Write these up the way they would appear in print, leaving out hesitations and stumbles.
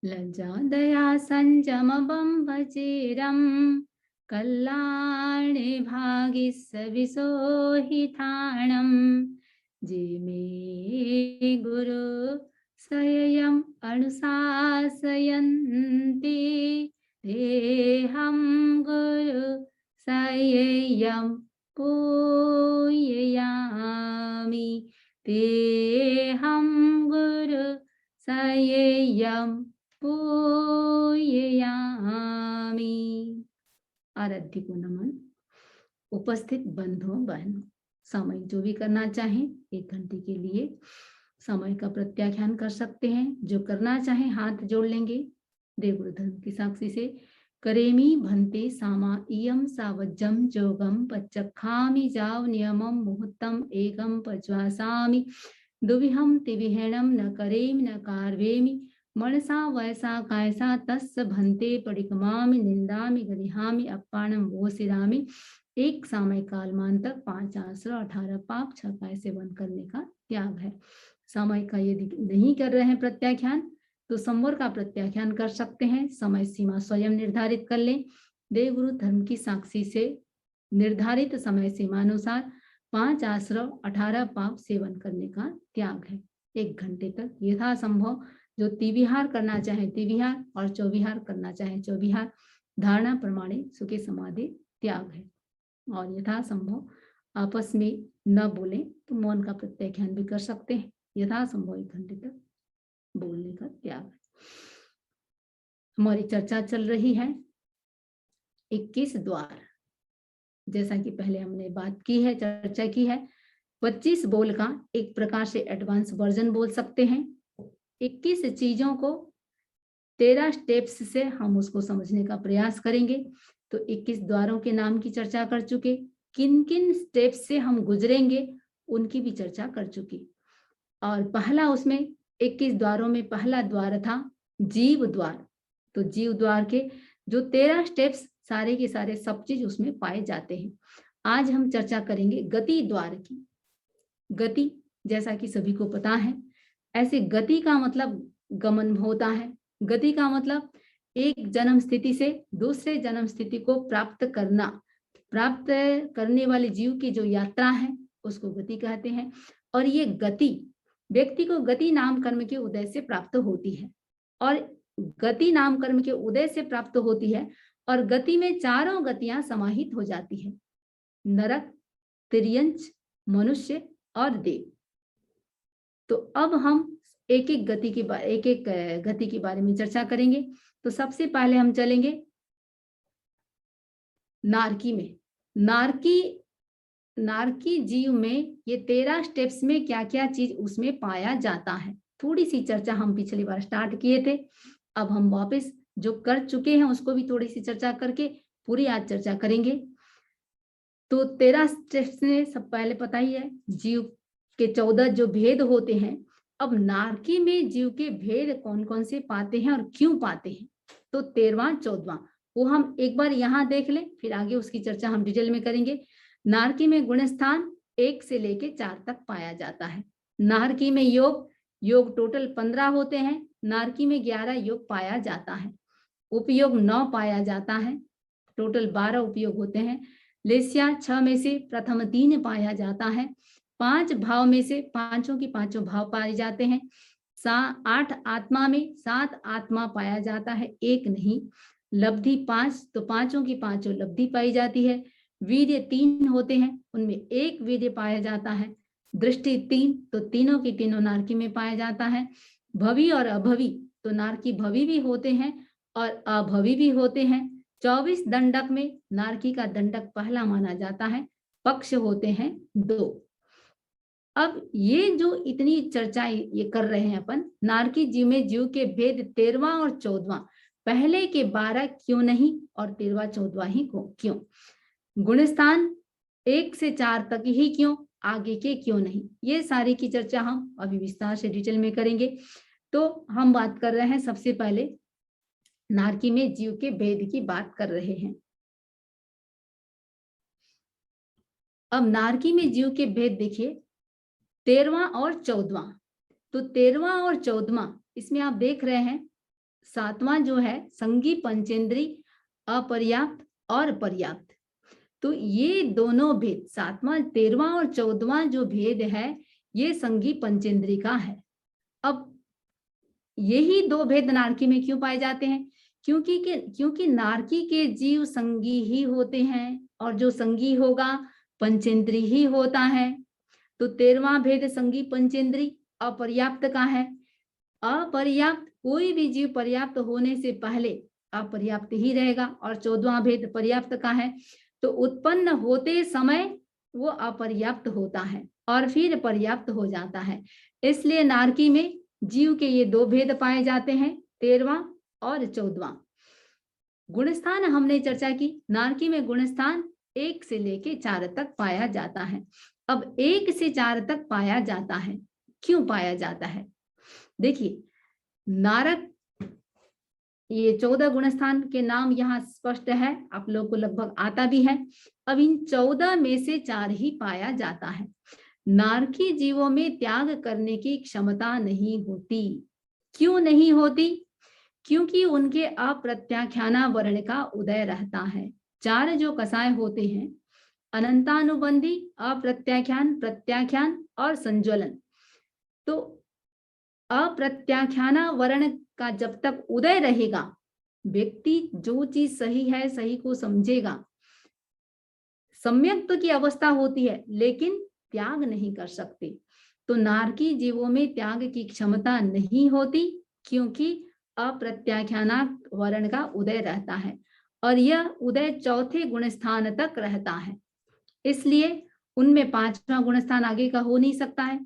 लज्जा दया संयम बम्भचेरम कल्याणे भागि सविशोहिताणम जिमे गुरु सययम अनुशासयन्ति तेहं गुरु सययम पूजयामि तेहं गुरु सययम पूजयामि। आराध्य को नमन। उपस्थित बंधुओं बहनों, समय जो भी करना चाहें 1 घंटे के लिए समय का प्रत्याख्यान कर सकते हैं। जो करना चाहें हाथ जोड़ लेंगे। देवगुरु धर्म की साक्षी से करेमी भन्ते सामा इयम सावज्जम जोगम पच्चखामि जाव नियमम मुहूर्तम एकम पज्वासामि दुविहम तिविहेणम न करेम न कार्वेमि मनसा वयसा कायसा तस्य भन्ते परिकमामि निंदामि गरिहामि अप्पाणम वोसिरामि। एक सामय काल मान तक 5 आश्र 18 पाप 6 काय सेवन करने का त्याग है। समय का यदि नहीं कर रहे हैं प्रत्याख्यान तो संवर का प्रत्याख्यान कर सकते हैं। समय सीमा स्वयं निर्धारित कर लें। देवगुरु धर्म की साक्षी से निर्धारित समय सीमा अनुसार 5 आश्रव 18 पाप सेवन करने का त्याग है। 1 घंटे तक यथासंभव जो तिविहार करना चाहे तिविहार और चौविहार करना चाहे चौविहार धारणा प्रमाणे सुखे समाधि त्याग है। और यथासंभव आपस में न बोले तो मौन का प्रत्याख्यान भी कर सकते हैं। यथासंभव 1 घंटे तक बोलने का त्याग है। हमारी चर्चा चल रही है 21 द्वार। जैसा कि पहले हमने बात की है, चर्चा की है, 25 बोल का एक प्रकार से एडवांस वर्जन बोल सकते हैं। 21 चीजों को 13 स्टेप्स से हम उसको समझने का प्रयास करेंगे। तो 21 द्वारों के नाम की चर्चा कर चुके, किन किन स्टेप्स से हम गुजरेंगे उनकी भी चर्चा कर चुकी। और पहला उसमें 21 द्वारों में पहला द्वार था जीव द्वार। तो जीव द्वार के जो 13 स्टेप्स सारे के सारे सब चीज उसमें पाए जाते हैं। आज हम चर्चा करेंगे गति द्वार की। गति जैसा कि सभी को पता है, ऐसे गति का मतलब गमन होता है। गति का मतलब एक जन्म स्थिति से दूसरे जन्म स्थिति को प्राप्त करना। प्राप्त करने वाले जीव की जो यात्रा है उसको गति कहते हैं। और ये गति व्यक्ति को गति नाम कर्म के उदय से प्राप्त होती है। और गति नाम कर्म के उदय से प्राप्त होती है और गति में चारों गतियां समाहित हो जाती है, नरक, तिर्यंच, मनुष्य और देव। तो अब हम एक एक गति के बारे में चर्चा करेंगे। तो सबसे पहले हम चलेंगे नारकी में। नारकी जीव में ये 13 स्टेप्स में क्या क्या चीज उसमें पाया जाता है, थोड़ी सी चर्चा हम पिछली बार स्टार्ट किए थे। अब हम वापस जो कर चुके हैं उसको भी थोड़ी सी चर्चा करके पूरी आज चर्चा करेंगे। तो 13 स्टेप्स में सब पहले पता ही है, जीव के 14 जो भेद होते हैं। अब नारकी में जीव के भेद कौन कौन से पाते हैं और क्यों पाते हैं, तो 13वां 14वां वो हम एक बार यहाँ देख लें, फिर आगे उसकी चर्चा हम डिटेल में करेंगे। नारकी में गुण स्थान 1 से लेके 4 तक पाया जाता है। नारकी में योग टोटल 15 होते हैं। नारकी में 11 योग पाया जाता है। उपयोग 9 पाया जाता है। टोटल 12 उपयोग होते हैं। लेस्या 6 में से प्रथम 3 पाया जाता है। 5 भाव में से पांचों की पांचों भाव पाए जाते हैं। 8 आत्मा में 7 आत्मा पाया जाता है, 1 नहीं। लब्धि 5, तो पांचों की पांचों लब्धि पाई जाती है। वीर्य 3 होते हैं, उनमें 1 वीर्य पाया जाता है। दृष्टि 3, तो तीनों की तीनों नारकी में पाया जाता है। भवी और अभवी, तो नारकी भवी भी होते हैं और अभवी भी होते हैं। 24 दंडक में नारकी का दंडक पहला माना जाता है। पक्ष होते हैं 2। अब ये जो इतनी चर्चा ये कर रहे हैं अपन, नारकी जीव में जीव के भेद 13वां और 14वां, पहले के 12 क्यों नहीं और 13वां 14वां ही क्यों? गुणस्थान 1 से 4 तक ही क्यों, आगे के क्यों नहीं? ये सारी की चर्चा हम अभी विस्तार से डिटेल में करेंगे। तो हम बात कर रहे हैं सबसे पहले नारकी में जीव के भेद की बात कर रहे हैं। अब नारकी में जीव के भेद देखिए, 13वां और 14वां। तो 13वां और 14वां इसमें आप देख रहे हैं सातवां जो है संगी पंचेंद्री, अपर्याप्त और पर्याप्त। तो ये दोनों भेद, सातवां 13वां और 14वां जो भेद है ये संगी पंचेंद्री का है। अब यही दो भेद नारकी में क्यों पाए जाते हैं? क्योंकि नारकी के जीव संगी ही होते हैं और जो संगी होगा पंचेंद्री ही होता है। तो 13वां भेद संगी पंचेंद्री अपर्याप्त का है। अपर्याप्त, कोई भी जीव पर्याप्त होने से पहले अपर्याप्त ही रहेगा। और 14वां भेद पर्याप्त का है, तो उत्पन्न होते समय वो अपर्याप्त होता है और फिर पर्याप्त हो जाता है। इसलिए नारकी में जीव के ये दो भेद पाए जाते हैं, 13वां और 14वां। गुणस्थान हमने चर्चा की, नारकी में गुणस्थान 1 से लेके 4 तक पाया जाता है। अब 1 से 4 तक पाया जाता है, क्यों पाया जाता है? देखिए नारक, ये 14 गुणस्थान के नाम यहाँ स्पष्ट है, आप लोग को लगभग आता भी है। अब इन 14 में से 4 ही पाया जाता है। नारकी जीवों में त्याग करने की क्षमता नहीं होती। क्यों नहीं होती? क्योंकि उनके अप्रत्याख्याना वर्ण का उदय रहता है। 4 जो कसाय होते हैं, अनंतानुबंधी, अप्रत्याख्यान, प्रत्याख्यान और संज्वलन। तो अप्रत्याख्याना वर्ण का जब तक उदय रहेगा, व्यक्ति जो चीज सही है सही को समझेगा। सम्यक की अवस्था होती है लेकिन त्याग नहीं कर सकते। तो नारकी जीवों में त्याग की क्षमता नहीं होती क्योंकि अप्रत्याख्याना वर्ण का उदय रहता है और यह उदय 4थे गुणस्थान तक रहता है। इसलिए उनमें 5वां गुणस्थान आगे का हो नहीं सकता है,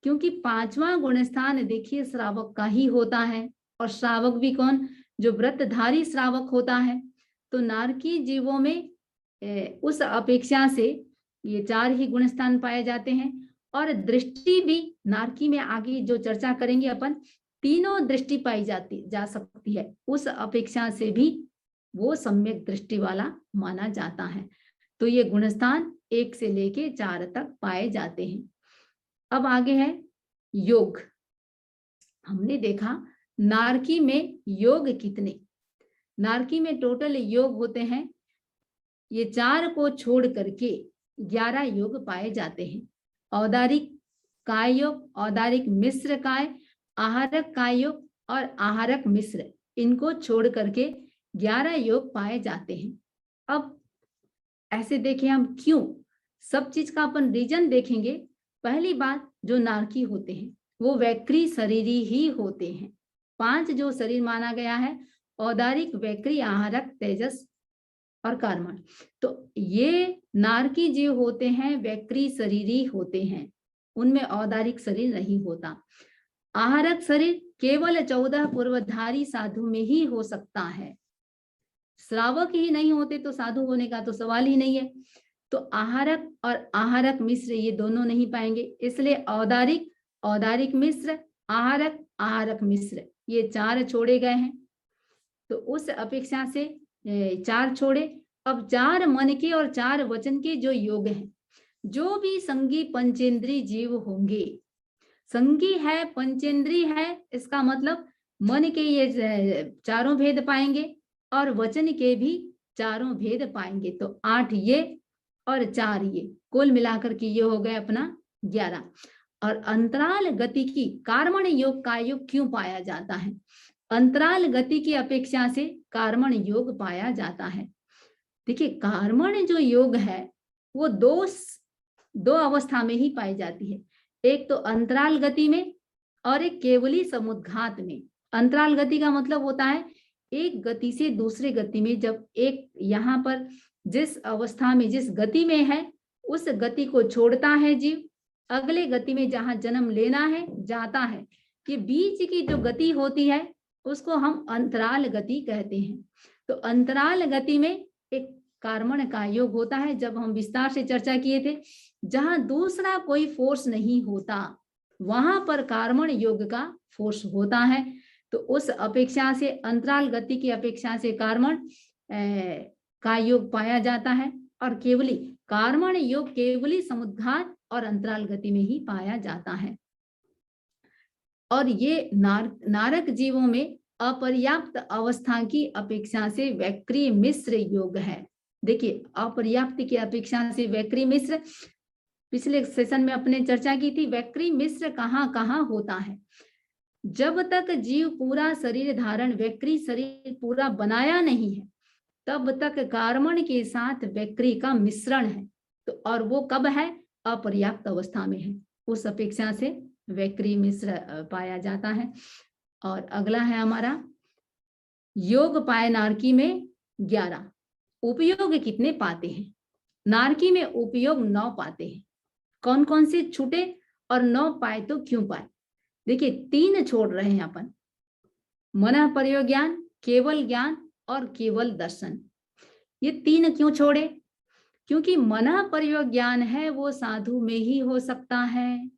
क्योंकि 5वां गुणस्थान देखिए श्रावक का ही होता है। और श्रावक भी कौन? जो व्रतधारी श्रावक होता है। तो नारकी जीवों में उस अपेक्षा से ये 4 ही गुणस्थान पाए जाते हैं। और दृष्टि भी नारकी में आगे जो चर्चा करेंगे अपन, तीनों दृष्टि पाई जा सकती है, उस अपेक्षा से भी वो सम्यक दृष्टि वाला माना जाता है। तो ये गुणस्थान 1 से लेके 4 तक पाए जाते हैं। अब आगे है योग। हमने देखा नारकी में योग कितने, नारकी में टोटल योग होते हैं, ये 4 को छोड़ करके 11 योग पाए जाते हैं। औदारिक काय योग, औदारिक मिश्र काय, आहारक काय योग और आहारक मिश्र, इनको छोड़ करके 11 योग पाए जाते हैं। अब ऐसे देखें हम क्यों, सब चीज का अपन रीजन देखेंगे। पहली बात, जो नारकी होते हैं वो वैक्री शरीरी ही होते हैं। 5 जो शरीर माना गया है, औदारिक, वैक्री, आहारक, तेजस और कर्मण। तो ये नारकी जीव होते हैं वैक्री शरीरी होते हैं, उनमें औदारिक शरीर नहीं होता। आहारक शरीर केवल 14 पूर्वधारी साधु में ही हो सकता है। श्रावक ही नहीं होते तो साधु होने का तो सवाल ही नहीं है। तो आहारक और आहारक मिश्र ये दोनों नहीं पाएंगे, इसलिए औदारिक, औदारिक मिश्र, आहारक, आहारक मिश्र, ये 4 छोड़े गए हैं। तो उस अपेक्षा से 4 छोड़े। अब 4 मन के और 4 वचन के जो योग हैं, जो भी संगी पंचेंद्री जीव होंगे, संगी है पंचेंद्री है, इसका मतलब मन के ये 4 भेद पाएंगे और वचन के भी 4 भेद पाएंगे। तो 8 ये और 4 ये, कुल मिलाकर के ये हो गए अपना 11। और अंतराल गति की कर्मण योग का योग क्यों पाया जाता है? अंतराल गति की अपेक्षा से कर्मण योग पाया जाता है। देखिए कर्मण जो योग है वो दो अवस्था में ही पाई जाती है, एक तो अंतराल गति में और एक केवली समुद्घात में। अंतराल गति का मतलब होता है एक गति से दूसरे गति में, जब एक यहाँ पर जिस अवस्था में जिस गति में है उस गति को छोड़ता है जीव, अगले गति में जहां जन्म लेना है जाता है, ये बीच की जो गति होती है उसको हम अंतराल गति कहते हैं। तो अंतराल गति में एक कर्मण का योग होता है, जब हम विस्तार से चर्चा किए थे, जहां दूसरा कोई फोर्स नहीं होता वहां पर कर्मण योग का फोर्स होता है। तो उस अपेक्षा से अंतराल गति की अपेक्षा से कर्मण का योग पाया जाता है। और केवली कर्मण योग केवली समुद्घात और अंतराल गति में ही पाया जाता है। और ये नारक जीवों में अपर्याप्त अवस्था की अपेक्षा से वैक्री मिश्र योग है। देखिए, अपर्याप्त की अपेक्षा से वैक्री मिश्र, पिछले सेशन में अपने चर्चा की थी। वैक्री मिश्र कहाँ कहाँ होता है? जब तक जीव पूरा शरीर धारण, वैक्री शरीर पूरा बनाया नहीं है, तब तक कार्बन के साथ वैक्री का मिश्रण है। तो और वो कब है? अपर्याप्त अवस्था में है, उस अपेक्षा से वैक्री मिश्र पाया जाता है। और अगला है हमारा योग पाए नारकी में 11। उपयोग कितने पाते हैं? नारकी में उपयोग 9 पाते हैं। कौन कौन से छूटे और 9 पाए तो क्यों पाए? देखिए, 3 छोड़ रहे हैं अपन, मन प्रयोग ज्ञान, केवल ज्ञान और केवल दर्शन। ये 3 क्यों छोड़े? क्योंकि मन प्रयोग ज्ञान है वो साधु में ही हो सकता है,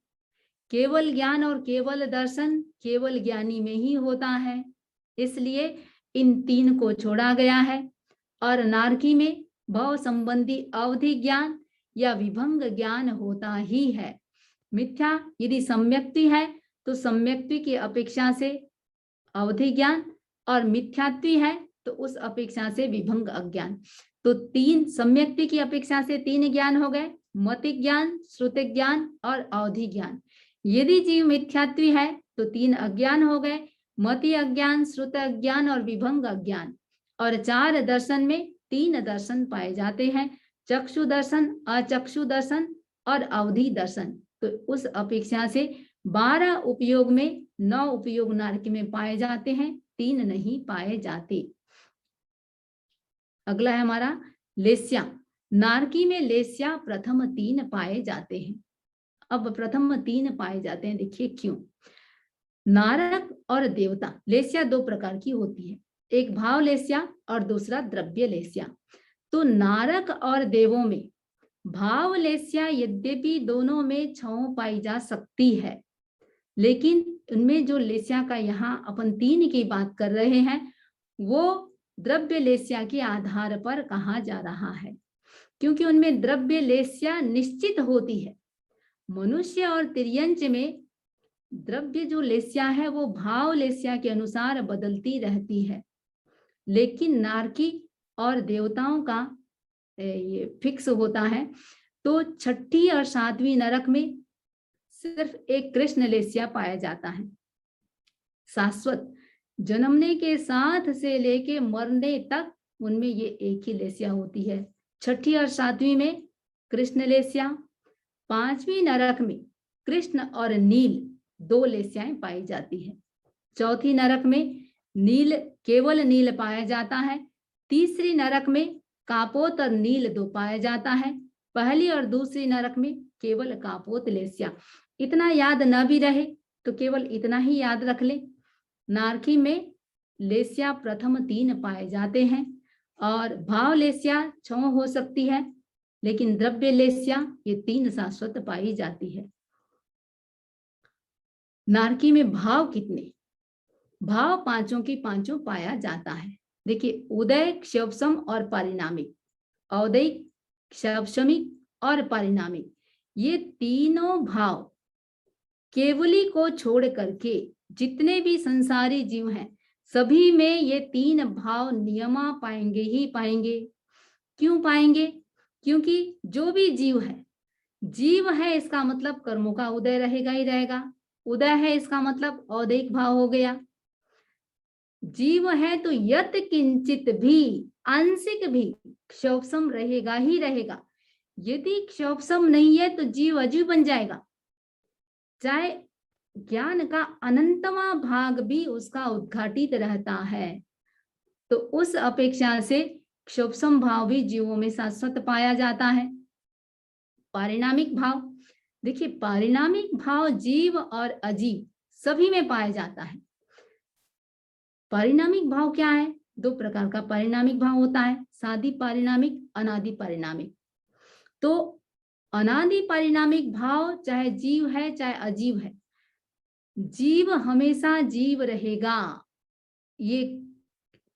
केवल ज्ञान और केवल दर्शन केवल ज्ञानी में ही होता है, इसलिए इन 3 को छोड़ा गया है। और नारकी में भाव संबंधी अवधि ज्ञान या विभंग ज्ञान होता ही है। मिथ्या यदि सम्यक्ति है तो सम्यक्ति की अपेक्षा से अवधि ज्ञान, और मिथ्यात्वी है तो उस अपेक्षा से विभंग अज्ञान। तो 3 सम्यक्ति की अपेक्षा से 3 ज्ञान हो गए, मति ज्ञान, श्रुति ज्ञान और अवधि ज्ञान। यदि जीव मिथ्यात्वी है तो 3 अज्ञान हो गए, मति अज्ञान, श्रुत अज्ञान और विभंग अज्ञान। और 4 दर्शन में 3 दर्शन पाए जाते हैं, चक्षु दर्शन, अचक्षु दर्शन और अवधि दर्शन। तो उस अपेक्षा से 12 उपयोग में 9 उपयोग नारकी में पाए जाते हैं, 3 नहीं पाए जाते। अगला है हमारा लेस्या। नारकी में लेस्या प्रथम 3 पाए जाते हैं। अब प्रथम 3 पाए जाते हैं, देखिए क्यों। नारक और देवता लेस्या 2 प्रकार की होती है, एक भाव लेस्या और दूसरा द्रव्य लेस्या। तो नारक और देवों में भाव लेस्या यद्यपि दोनों में छांव पाई जा सकती है, लेकिन उनमें जो लेस्या का यहाँ अपन 3 की बात कर रहे हैं वो द्रव्य लेस्या के आधार पर कहा जा रहा है, क्योंकि उनमें द्रव्य लेस्या निश्चित होती है। मनुष्य और तिर्यंच में द्रव्य जो लेस्या है वो भाव लेस्या के अनुसार बदलती रहती है, लेकिन नारकी और देवताओं का ये फिक्स होता है। तो 6ठी और 7वीं नरक में सिर्फ एक कृष्ण लेस्या पाया जाता है, शाश्वत जन्मने के साथ से लेके मरने तक उनमें ये एक ही लेस्या होती है। 6ठी और 7वीं में कृष्ण लेस्या, 5वीं नरक में कृष्ण और नील 2 लेस्याएं पाई जाती है, 4थी नरक में नील केवल नील पाया जाता है, 3री नरक में कापोत और नील 2 पाया जाता है, पहली और दूसरी नरक में केवल कापोत लेस्या। इतना याद न भी रहे तो केवल इतना ही याद रख ले, नारकी में लेस्या प्रथम 3 पाए जाते हैं और भाव लेस्या 6 हो सकती है, लेकिन द्रव्य लेस्या ये 3 शाश्वत पाई जाती है। नारकी में भाव कितने? भाव 5 की 5 पाया जाता है। देखिए, उदय, क्षवसम और पारिणामिक, औदयिक, क्षवसमिक और पारिणामिक, ये तीनों भाव केवली को छोड़ करके जितने भी संसारी जीव हैं सभी में ये 3 भाव नियमा पाएंगे ही पाएंगे। क्यों पाएंगे? क्योंकि जो भी जीव है इसका मतलब कर्मों का उदय रहेगा ही रहेगा, उदय है इसका मतलब औदयिक भाव हो गया। जीव है तो यत किंचित भी आंशिक भी क्षोभसम रहेगा ही रहेगा। यदि क्षोभसम नहीं है तो जीव अजीव बन जाएगा, चाहे ज्ञान का अनंतवा भाग भी उसका उद्घाटित रहता है। तो उस अपेक्षा से क्षोभसम भाव भी जीवों में शाश्वत पाया जाता है। पारिणामिक भाव, देखिए पारिणामिक भाव जीव और अजीव सभी में पाया जाता है। पारिणामिक भाव क्या है? 2 प्रकार का पारिणामिक भाव होता है, साधी पारिणामिक, अनादि पारिणामिक। तो अनादि पारिणामिक भाव चाहे जीव है चाहे अजीव है, जीव हमेशा जीव रहेगा। ये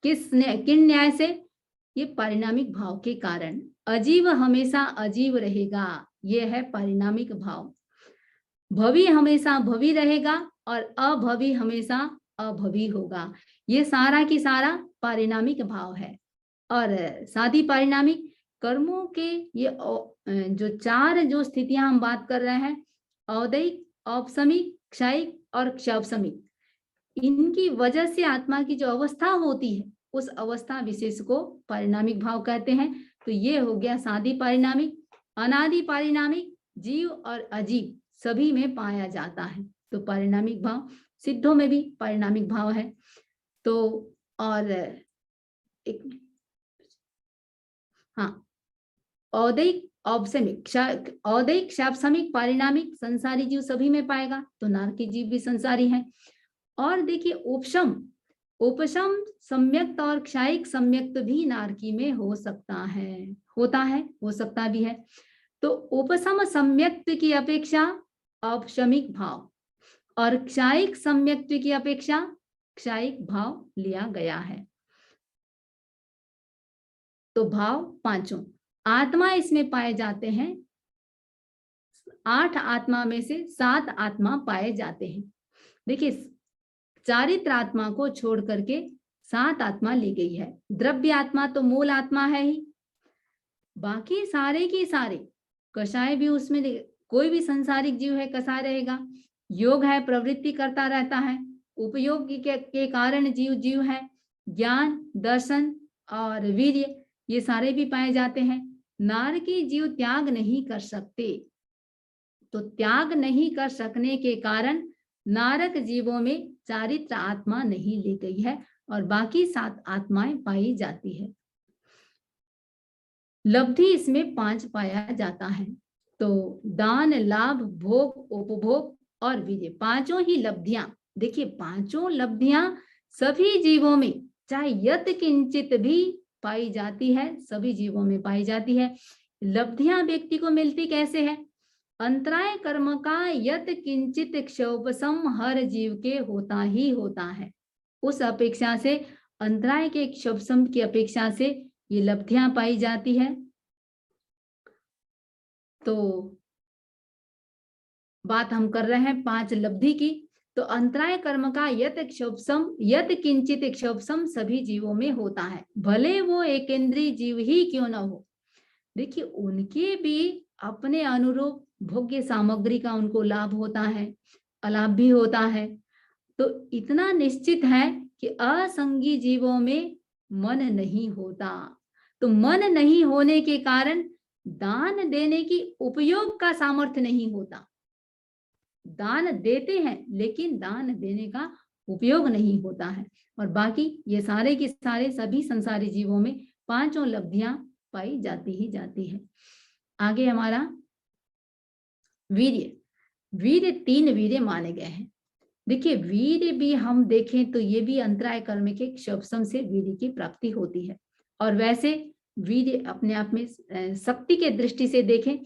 किन न्याय से? ये पारिणामिक भाव के कारण। अजीव हमेशा अजीव रहेगा, ये है पारिणामिक भाव। भवी हमेशा भवी रहेगा और अभवी हमेशा अभवी होगा। ये सारा की सारा पारिणामिक भाव है। और सादी पारिणामिक कर्मों के ये जो चार जो स्थितियां हम बात कर रहे हैं, औदैक, औपसमिक, क्षयिक और क्षौपसमिक, इनकी वजह से आत्मा की जो अवस्था होती है उस अवस्था विशेष को पारिणामिक भाव कहते हैं। तो ये हो गया सादी पारिणामिक। अनादि पारिणामिक जीव और अजीव सभी में पाया जाता है। तो पारिणामिक भाव सिद्धों में भी पारिणामिक भाव है। तो और एक हाँ, औदैक, औपसमिक, औदैक, क्षापसमिक, पारिणामिक संसारी जीव सभी में पाएगा। तो नारकी जीव भी संसारी है। और देखिए उपशम, उपशम सम्यक्त और क्षायिक सम्यक्त भी नारकी में हो सकता है, होता है, हो सकता भी है। तो उपशम सम्यक्त की अपेक्षा औपशमिक भाव और क्षायिक सम्यक्त की अपेक्षा क्षायिक भाव लिया गया है। तो भाव पांचों आत्मा इसमें पाए जाते हैं। 8 आत्मा में से 7 आत्मा पाए जाते हैं। देखिए चारित्र आत्मा को छोड़ करके 7 आत्मा ली गई है। द्रव्य आत्मा तो मूल आत्मा है ही, बाकी सारे की सारे कषाय भी उसमें, कोई भी संसारिक जीव है कषाय रहेगा। योग है, प्रवृत्ति करता रहता है। उपयोग के कारण जीव जीव है। ज्ञान, दर्शन और वीर्य ये सारे भी पाए जाते हैं। नारकी जीव त्याग नहीं कर सकते। तो त्याग नहीं कर सकने के कारण नारक जीवों में चारित्र आत्मा नहीं ली गई है और बाकी 7 आत्माएं पाई जाती है। लब्धि इसमें 5 पाया जाता है। तो दान, लाभ, भोग, उपभोग और विजय, पांचों ही लब्धियां। देखिए पांचों लब्धियां सभी जीवों में चाहे यत किंचित भी पाई जाती है, सभी जीवों में पाई जाती है। लब्धियां व्यक्ति को मिलती कैसे है? अंतराय कर्म का यत किंचित क्षोभसम हर जीव के होता ही होता है। उस अपेक्षा से, अंतराय के क्षोभसम की अपेक्षा से ये लब्धियां पाई जाती है। तो बात हम कर रहे हैं 5 लब्धि की। तो अंतराय कर्म का यत क्षोभसम, यत किंचित क्षोभसम सभी जीवों में होता है, भले वो एकेंद्रीय जीव ही क्यों न हो। देखिए उनके भी अपने अनुरूप भोग्य सामग्री का उनको लाभ होता है, अलाभ भी होता है। तो इतना निश्चित है कि असंगी जीवों में मन नहीं होता। तो मन नहीं होने के कारण दान देने की उपयोग का सामर्थ्य नहीं होता। दान देते हैं लेकिन दान देने का उपयोग नहीं होता है। और बाकी ये सारे के सारे सभी संसारी जीवों में पांचों लब्धियां पाई जाती ही जाती है। आगे हमारा वीर्य, वीर्य 3 वीर्य माने गए हैं। देखिए वीर्य भी हम देखें तो ये भी अंतराय कर्म के क्षोभसम से वीर्य की प्राप्ति होती है। और वैसे वीर्य अपने आप में शक्ति के दृष्टि से देखें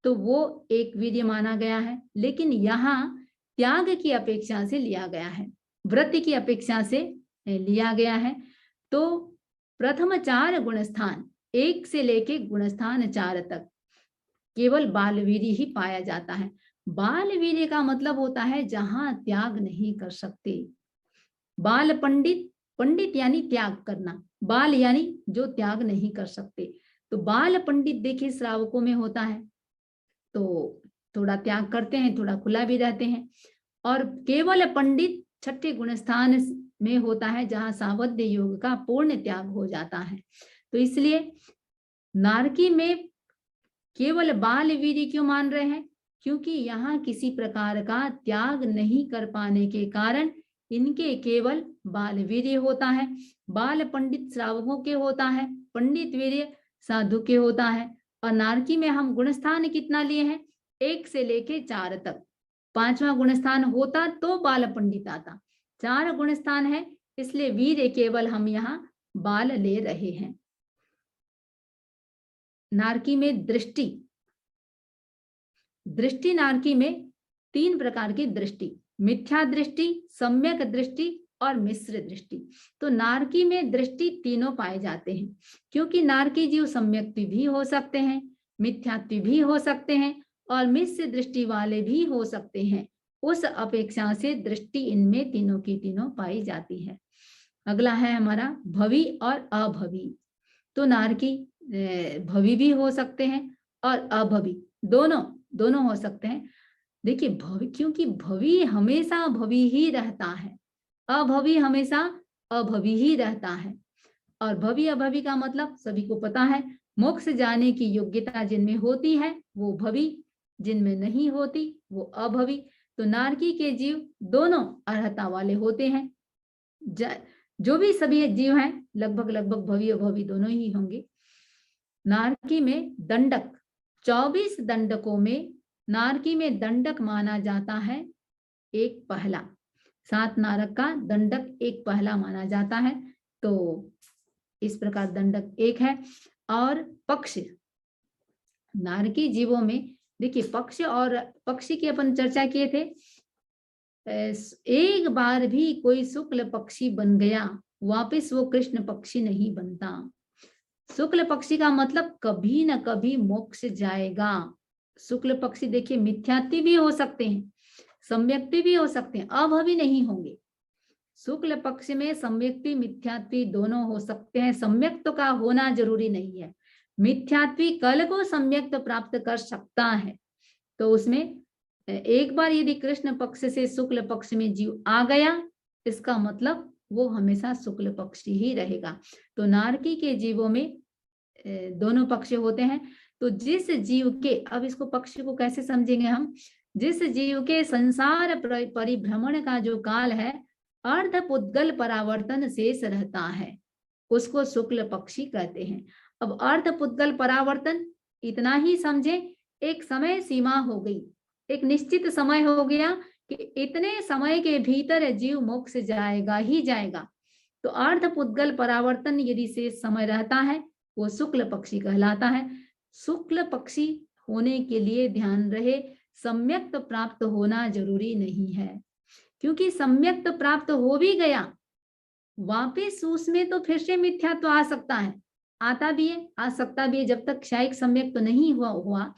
तो वो एक वीर्य माना गया है, लेकिन यहाँ त्याग की अपेक्षा से लिया गया है, वृत्ति की अपेक्षा से लिया गया है। तो प्रथम 4 गुणस्थान 1 से लेके गुणस्थान 4 तक केवल बालवीर्य ही पाया जाता है। बालवीर्य का मतलब होता है जहां त्याग नहीं कर सकते। बाल पंडित, पंडित यानी त्याग करना, बाल यानी जो त्याग नहीं कर सकते। तो बाल पंडित देखिए श्रावकों में होता है, तो थोड़ा त्याग करते हैं, थोड़ा खुला भी रहते हैं। और केवल पंडित 6ठे गुणस्थान में होता है जहां सावध्य योग का पूर्ण त्याग हो जाता है। तो इसलिए नारकी में केवल बाल वीर्य क्यों मान रहे हैं? क्योंकि यहाँ किसी प्रकार का त्याग नहीं कर पाने के कारण इनके केवल बाल वीर्य होता है। बाल पंडित श्रावकों के होता है, पंडित वीर्य साधु के होता है। और नारकी में हम गुणस्थान कितना लिए हैं? 1 से लेके 4 तक। 5वां गुणस्थान होता तो बाल पंडित आता। 4 गुणस्थान है इसलिए वीर्य केवल हम यहाँ बाल ले रहे हैं। नारकी में दृष्टि, दृष्टि नारकी में 3 प्रकार की दृष्टि, मिथ्या दृष्टि, सम्यक दृष्टि और मिश्र दृष्टि। तो नारकी में दृष्टि तीनों पाए जाते हैं, क्योंकि नारकी जीव सम्यक्ति भी हो सकते हैं, मिथ्यात्व भी हो सकते हैं और मिश्र दृष्टि वाले भी हो सकते हैं। उस अपेक्षा से दृष्टि इनमें तीनों की तीनों पाई जाती है। अगला है हमारा भवी और अभवी। तो नारकी भवी भी हो सकते हैं और अभवी, दोनों हो सकते हैं। देखिए भवी, क्योंकि भवी हमेशा भवी ही रहता है, अभवी हमेशा अभवी ही रहता है। और भवी अभवी का मतलब सभी को पता है, मोक्ष जाने की योग्यता जिनमें होती है वो भवी, जिनमें नहीं होती वो अभवी। तो नारकी के जीव दोनों अर्हता वाले होते हैं। जो भी सभी जीव हैं लगभग भवी अभवी दोनों ही होंगे। नारकी में दंडक, 24 दंडकों में नारकी में दंडक माना जाता है एक पहला। 7 नारक का दंडक एक पहला माना जाता है। तो इस प्रकार दंडक एक है। और पक्ष, नारकी जीवों में देखिए पक्ष और पक्षी की अपन चर्चा किए थे। एक बार भी कोई शुक्ल पक्षी बन गया वापस वो कृष्ण पक्षी नहीं बनता। शुक्ल पक्षी का मतलब कभी न कभी मोक्ष जाएगा। शुक्ल पक्षी देखिए मिथ्यात्वी भी हो सकते हैं, सम्यक्त्वी भी हो सकते हैं, अभवी नहीं होंगे। शुक्ल पक्ष में सम्यक्त्वी मिथ्यात्वी दोनों हो सकते हैं। सम्यक्त का होना जरूरी नहीं है, मिथ्यात्वी कल को सम्यक्त प्राप्त कर सकता है। तो उसमें एक बार यदि कृष्ण पक्ष से शुक्ल पक्ष में जीव आ गया, इसका मतलब वो हमेशा शुक्ल पक्षी ही रहेगा। तो नारकी के जीवों में दोनों पक्ष होते हैं। तो जिस जीव के, अब इसको पक्ष को कैसे समझेंगे हम, जिस जीव के संसार परिभ्रमण का जो काल है अर्ध पुद्गल परावर्तन शेष रहता है, उसको शुक्ल पक्षी कहते हैं। अब अर्ध पुद्गल परावर्तन इतना ही समझे, एक समय सीमा हो गई, एक निश्चित समय हो गया कि इतने समय के भीतर जीव मोक्ष जाएगा ही जाएगा। तो अर्ध पुद्गल परावर्तन यदि से समय रहता है वो शुक्ल पक्षी कहलाता है। शुक्ल पक्षी होने के लिए ध्यान रहे सम्यक्त प्राप्त होना जरूरी नहीं है, क्योंकि सम्यक्त प्राप्त हो भी गया वापिस उसमें तो फिर से मिथ्यात्व आ सकता है, आता भी है, आ सकता भी है। जब तक क्षायिक सम्यक्त नहीं हुआ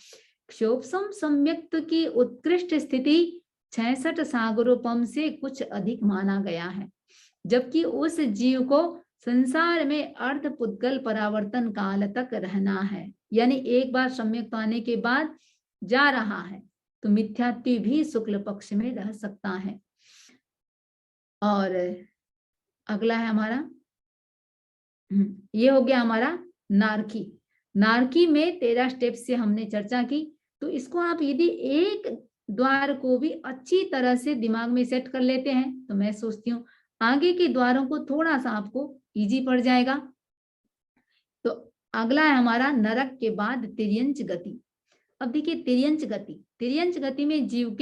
क्षोभसम सम्यक्त की उत्कृष्ट स्थिति 66 सागरोपम से कुछ अधिक माना गया है, जबकि उस जीव को संसार में अर्ध पुद्गल परावर्तन काल तक रहना है। यानी एक बार सम्यक्त आने के बाद जा रहा है, तो मिथ्यात्व भी शुक्ल पक्ष में रह सकता है। और अगला है हमारा, ये हो गया हमारा नारकी। नारकी में 13 स्टेप से हमने चर्चा की। तो इसको आप यदि एक द्वार को भी अच्छी तरह से दिमाग में सेट कर लेते हैं तो मैं सोचती हूँ आगे के द्वारों को थोड़ा सा आपको इजी पड़ जाएगा। तो अगला है हमारा नरक के बाद तिर्यंच गति। अब देखिए तिर्यंच गति में जीव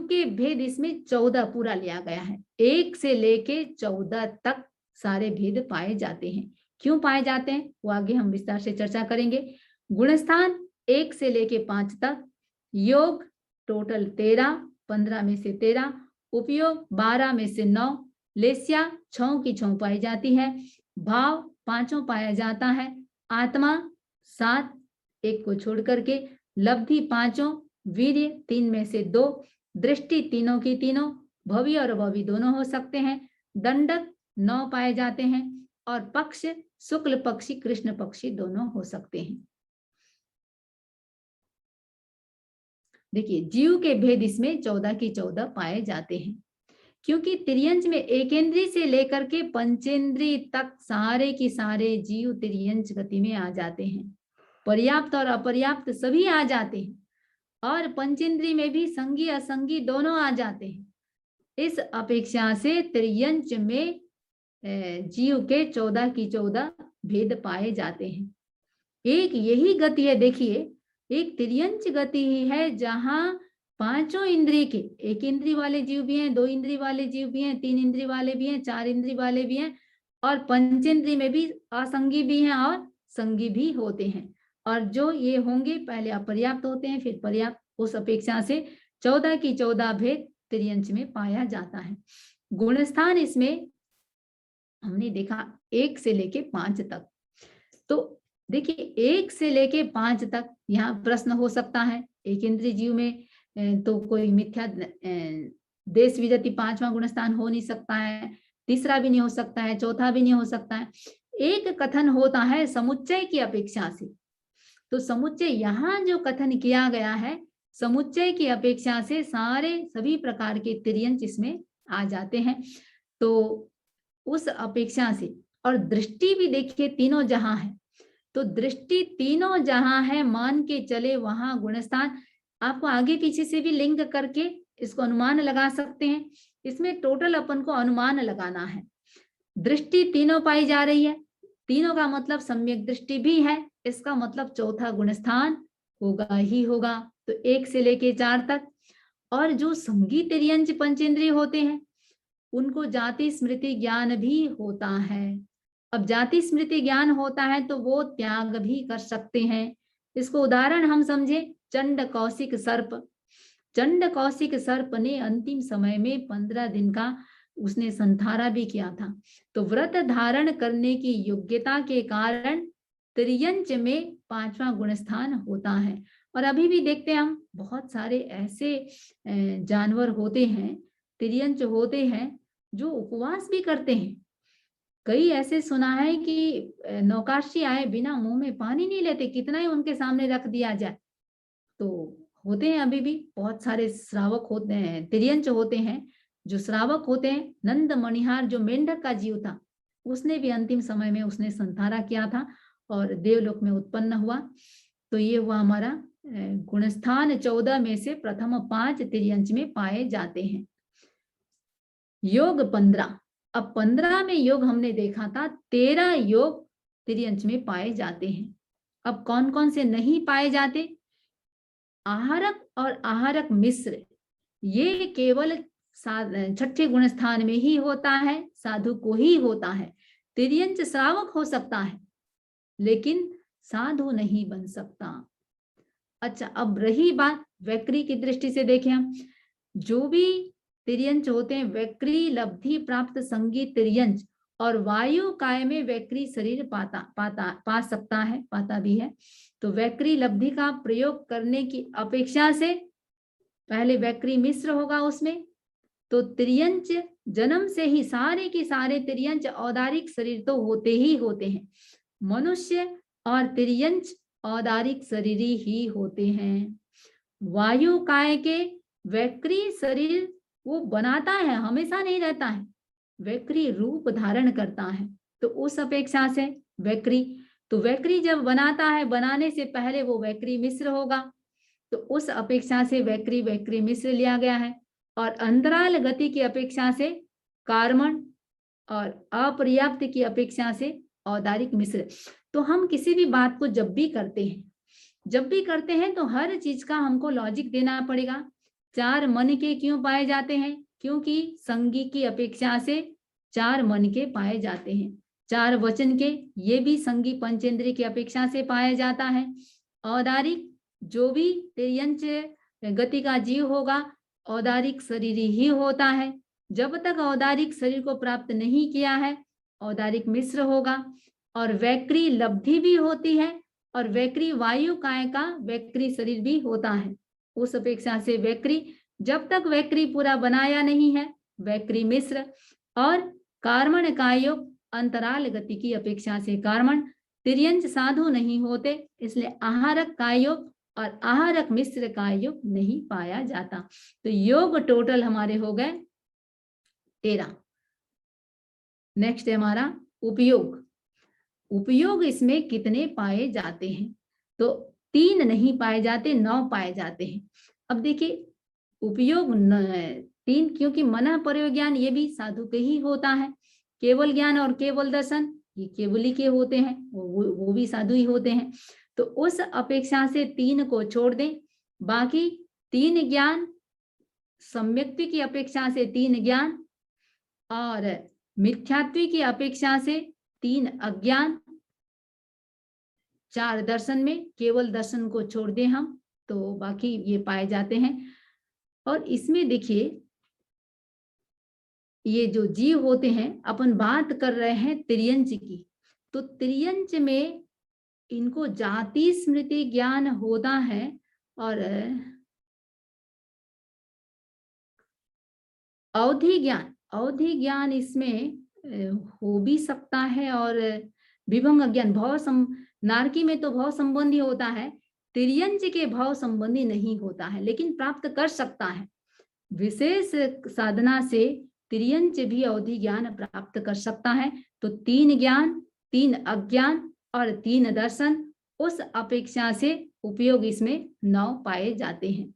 के भेद इसमें 14 पूरा लिया गया है। 1 से लेके 14 तक सारे भेद पाए जाते हैं। क्यों पाए जाते हैं वो आगे हम विस्तार से चर्चा करेंगे। गुणस्थान 1 से लेके 5 तक, योग टोटल 13, 15 में से 13, उपयोग 12 में से 9, लेस्या 6 की 6 पाई जाती है, भाव 5 पाया जाता है, आत्मा 7 1 को छोड़ करके, लब्धि 5, वीर्य 3 में से 2, दृष्टि तीनों की तीनों, भवी और अभवी दोनों हो सकते हैं, दंडक 9 पाए जाते हैं, और पक्ष शुक्ल पक्षी कृष्ण पक्षी दोनों हो सकते हैं। देखिए जीव के भेद इसमें 14 की 14 पाए जाते हैं, क्योंकि तिर्यंच में एकेंद्री से लेकर के पंचेंद्री तक सारे की सारे जीव तिर्यंच गति में आ जाते हैं। पर्याप्त और अपर्याप्त सभी आ जाते हैं, और पंचेंद्री में भी संगी असंगी दोनों आ जाते हैं। इस अपेक्षा से तिर्यंच में जीव के 14 की 14 भेद पाए जाते हैं। एक यही गति है, देखिए एक तिर्यंच गति ही है जहां 5 इंद्रिय के, 1 इंद्रिय वाले जीव भी हैं, 2 इंद्रिय वाले जीव भी हैं, 3 इंद्रिय वाले भी हैं, 4 इंद्रिय वाले भी हैं, और पंचेंद्रिय में भी असंगी भी हैं और संगी भी होते हैं। और जो ये होंगे पहले अपर्याप्त होते हैं फिर पर्याप्त। उस अपेक्षा से 14 की 14 भेद तिर्यंच में पाया जाता है। गुणस्थान इसमें हमने देखा 1 से लेके 5 तक। तो देखिए 1 से लेके 5 तक यहाँ प्रश्न हो सकता है। एक इंद्रिय जीव में तो कोई मिथ्या देश विजति 5वां गुण स्थान हो नहीं सकता है, तीसरा भी नहीं हो सकता है, चौथा भी नहीं हो सकता है। एक कथन होता है समुच्चय की अपेक्षा से। तो समुच्चय यहाँ जो कथन किया गया है, समुच्चय की अपेक्षा से सारे सभी प्रकार के तिर्यंच इसमें आ जाते हैं। तो उस अपेक्षा से, और दृष्टि भी देखिए तीनों जहां है, तो दृष्टि तीनों जहां है मान के चले वहां गुणस्थान। आपको आगे पीछे से भी लिंक करके इसको अनुमान लगा सकते हैं। इसमें टोटल अपन को अनुमान लगाना है। दृष्टि तीनों पाई जा रही है, तीनों का मतलब सम्यक दृष्टि भी है, इसका मतलब चौथा गुणस्थान होगा ही होगा। तो 1 से लेके 4 तक। और जो संगीत तिर्यंच पंचेंद्रिय होते हैं उनको जाति स्मृति ज्ञान भी होता है। अब जाति स्मृति ज्ञान होता है तो वो त्याग भी कर सकते हैं। इसको उदाहरण हम समझे, चंड कौशिक सर्प। चंड कौशिक सर्प ने अंतिम समय में 15 दिन का उसने संधारा भी किया था। तो व्रत धारण करने की योग्यता के कारण त्रियंच में 5वां गुणस्थान होता है। और अभी भी देखते हैं हम बहुत सारे ऐसे जानवर होते हैं, त्रियंच होते हैं, जो उपवास भी करते हैं। कई ऐसे सुना है कि नौकाशी आए बिना मुंह में पानी नहीं लेते, कितना ही उनके सामने रख दिया जाए। तो होते हैं अभी भी बहुत सारे श्रावक होते हैं, तिर्यंच होते हैं जो श्रावक होते हैं। नंद मणिहार जो मेंढक का जीव था, उसने भी अंतिम समय में उसने संधारा किया था और देवलोक में उत्पन्न हुआ। तो ये हुआ हमारा गुणस्थान 14 में से प्रथम 5 तिर्यंच में पाए जाते हैं। योग 15। अब 15 में योग हमने देखा था, 13 योग तिर्यंच में पाए जाते हैं। अब कौन कौन से नहीं पाए जाते? आहारक और आहारक मिश्र, ये केवल 6ठे गुण स्थान में ही होता है, साधु को ही होता है। तिर्यंच श्रावक हो सकता है लेकिन साधु नहीं बन सकता। अच्छा, अब रही बात वैक्री की दृष्टि से देखें हम, जो भी तिर्यंच होते हैं, वैक्री लब्धि प्राप्त संगीत तिर्यंच और वायु काय में वैक्री शरीर पा सकता है, पाता भी है। तो वैक्री लब्धि का प्रयोग करने की अपेक्षा से पहले वैक्री मिश्र होगा उसमें। तो तिर्यंच जन्म से ही सारे के सारे तिर्यंच औदारिक शरीर तो होते ही होते हैं। मनुष्य और तिर्यंच औदारिक शरीर ही होते हैं। वायु काय के वैक्री शरीर वो बनाता है, हमेशा नहीं रहता है, वैक्री रूप धारण करता है। तो उस अपेक्षा से वैक्री, तो वैक्री जब बनाता है, बनाने से पहले वो वैक्री मिश्र होगा। तो उस अपेक्षा से वैक्री वैक्री मिश्र लिया गया है। और अंतराल गति की अपेक्षा से कार्मण और अपर्याप्त की अपेक्षा से औदारिक मिश्र। तो हम किसी भी बात को जब भी करते हैं तो हर चीज का हमको लॉजिक देना पड़ेगा। 4 मन के क्यों पाए जाते हैं? क्योंकि संगी की अपेक्षा से 4 मन के पाए जाते हैं। 4 वचन के, ये भी संगी पंचेंद्रिय की अपेक्षा से पाया जाता है। औदारिक, जो भी तिर्यंच गति का जीव होगा औदारिक शरीर ही होता है। जब तक औदारिक शरीर को प्राप्त नहीं किया है, औदारिक मिश्र होगा। और वैक्री लब्धि भी होती है और वैक्री वायु काय का वैक्री शरीर भी होता है। उस अपेक्षा से वैक्री, जब तक वैक्री पूरा बनाया नहीं है, वैक्री मिश्र। और कार्मण कायोग अंतराल गति की अपेक्षा से कार्मण, तिर्यंच साधु नहीं होते, इसलिए आहारक कायोग और आहारक मिश्र का योग नहीं पाया जाता। तो योग टोटल हमारे हो गए 13। नेक्स्ट है हमारा उपयोग। उपयोग इसमें कितने पाए जाते हैं? तो 3 नहीं पाए जाते, 9 पाए जाते हैं। अब देखिए उपयोग 3, क्योंकि मन प्रयोग ज्ञान ये भी साधु के ही होता है। केवल ज्ञान और केवल दर्शन ये केवली के होते हैं, वो भी साधु ही होते हैं। तो उस अपेक्षा से 3 को छोड़ दें, बाकी 3 ज्ञान, सम्यक्त्व की अपेक्षा से 3 ज्ञान और मिथ्यात्व की अपेक्षा से 3 अज्ञान। 4 दर्शन में केवल दर्शन को छोड़ दें हम तो बाकी ये पाए जाते हैं। और इसमें देखिए ये जो जीव होते हैं, अपन बात कर रहे हैं तिर्यंच की, तो तिर्यंच में इनको जाति स्मृति ज्ञान होता है और अवधि ज्ञान इसमें हो भी सकता है और विभंग ज्ञान नारकी में तो भाव संबंधी होता है, तिर्यंच के भाव संबंधी नहीं होता है, लेकिन प्राप्त कर सकता है। विशेष साधना से तिर्यंच भी अवधि ज्ञान प्राप्त कर सकता है। तो 3 ज्ञान, 3 अज्ञान और 3 दर्शन, उस अपेक्षा से उपयोग इसमें 9 पाए जाते हैं।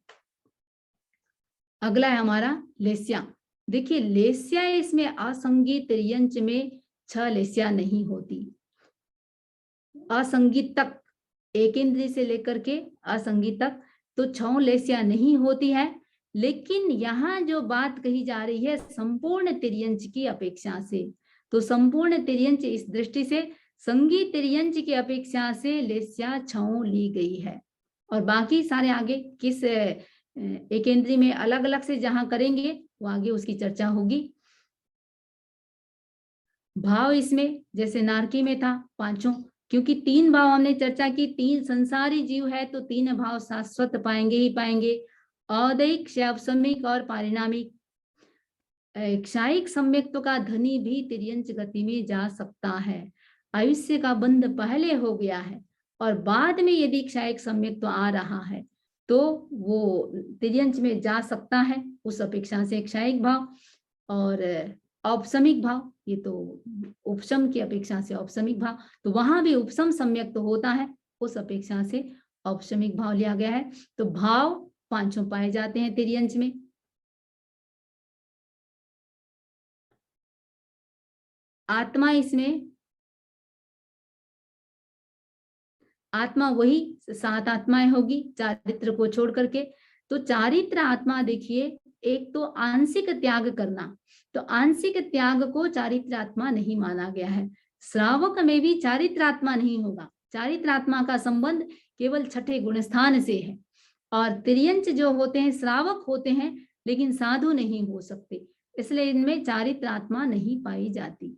अगला है हमारा लेस्या। देखिए लेस्या इसमें असंगी तिर्यंच में 6 लेस्या नहीं होती। असंगी तक, एक इंद्री से लेकर के असंगी तक तो 6 लेस्या नहीं होती है, लेकिन यहाँ जो बात कही जा रही है संपूर्ण तिर्यंच की अपेक्षा से, तो संपूर्ण तिर्यंच इस दृष्टि से संगी तिर्यंच की अपेक्षा से लेस्या 6 ली गई है। और बाकी सारे आगे किस एक इंद्री में अलग अलग से जहां करेंगे वो आगे उसकी चर्चा होगी। भाव इसमें जैसे नारकी में था 5, क्योंकि 3 भाव हमने चर्चा की, 3 संसारी जीव है तो 3 भाव शाश्वत पाएंगे ही पाएंगे, अदैहिक, शैवसमिक और पारिणामिक। क्षायिक सम्यक्त्व का धनी भी तिर्यंच गति में जा सकता है। आयुष्य का बंध पहले हो गया है और बाद में यदि क्षायिक सम्यक्त्व आ रहा है तो वो तिर्यंच में जा सकता है, उस अपेक्षा से क्षायिक भाव। और औपसमिक भाव, ये तो उपशम की अपेक्षा से औपसमिक भाव, तो वहां भी उपशम सम्यक्त्व होता है, उस अपेक्षा से औपसमिक भाव लिया गया है। तो भाव 5 पाए जाते हैं तिर्यंच में। आत्मा, इसमें आत्मा वही 7 आत्माएं होगी चारित्र को छोड़ करके। तो चारित्र आत्मा देखिए, एक तो आंशिक त्याग करना, तो आंशिक त्याग को चारित्र आत्मा नहीं माना गया है। श्रावक में भी चारित्र आत्मा नहीं होगा, चारित्र आत्मा का संबंध केवल 6ठे गुणस्थान से है। और तिर्यंच जो होते हैं श्रावक होते हैं लेकिन साधु नहीं हो सकते, इसलिए इनमें चारित्र आत्मा नहीं पाई जाती।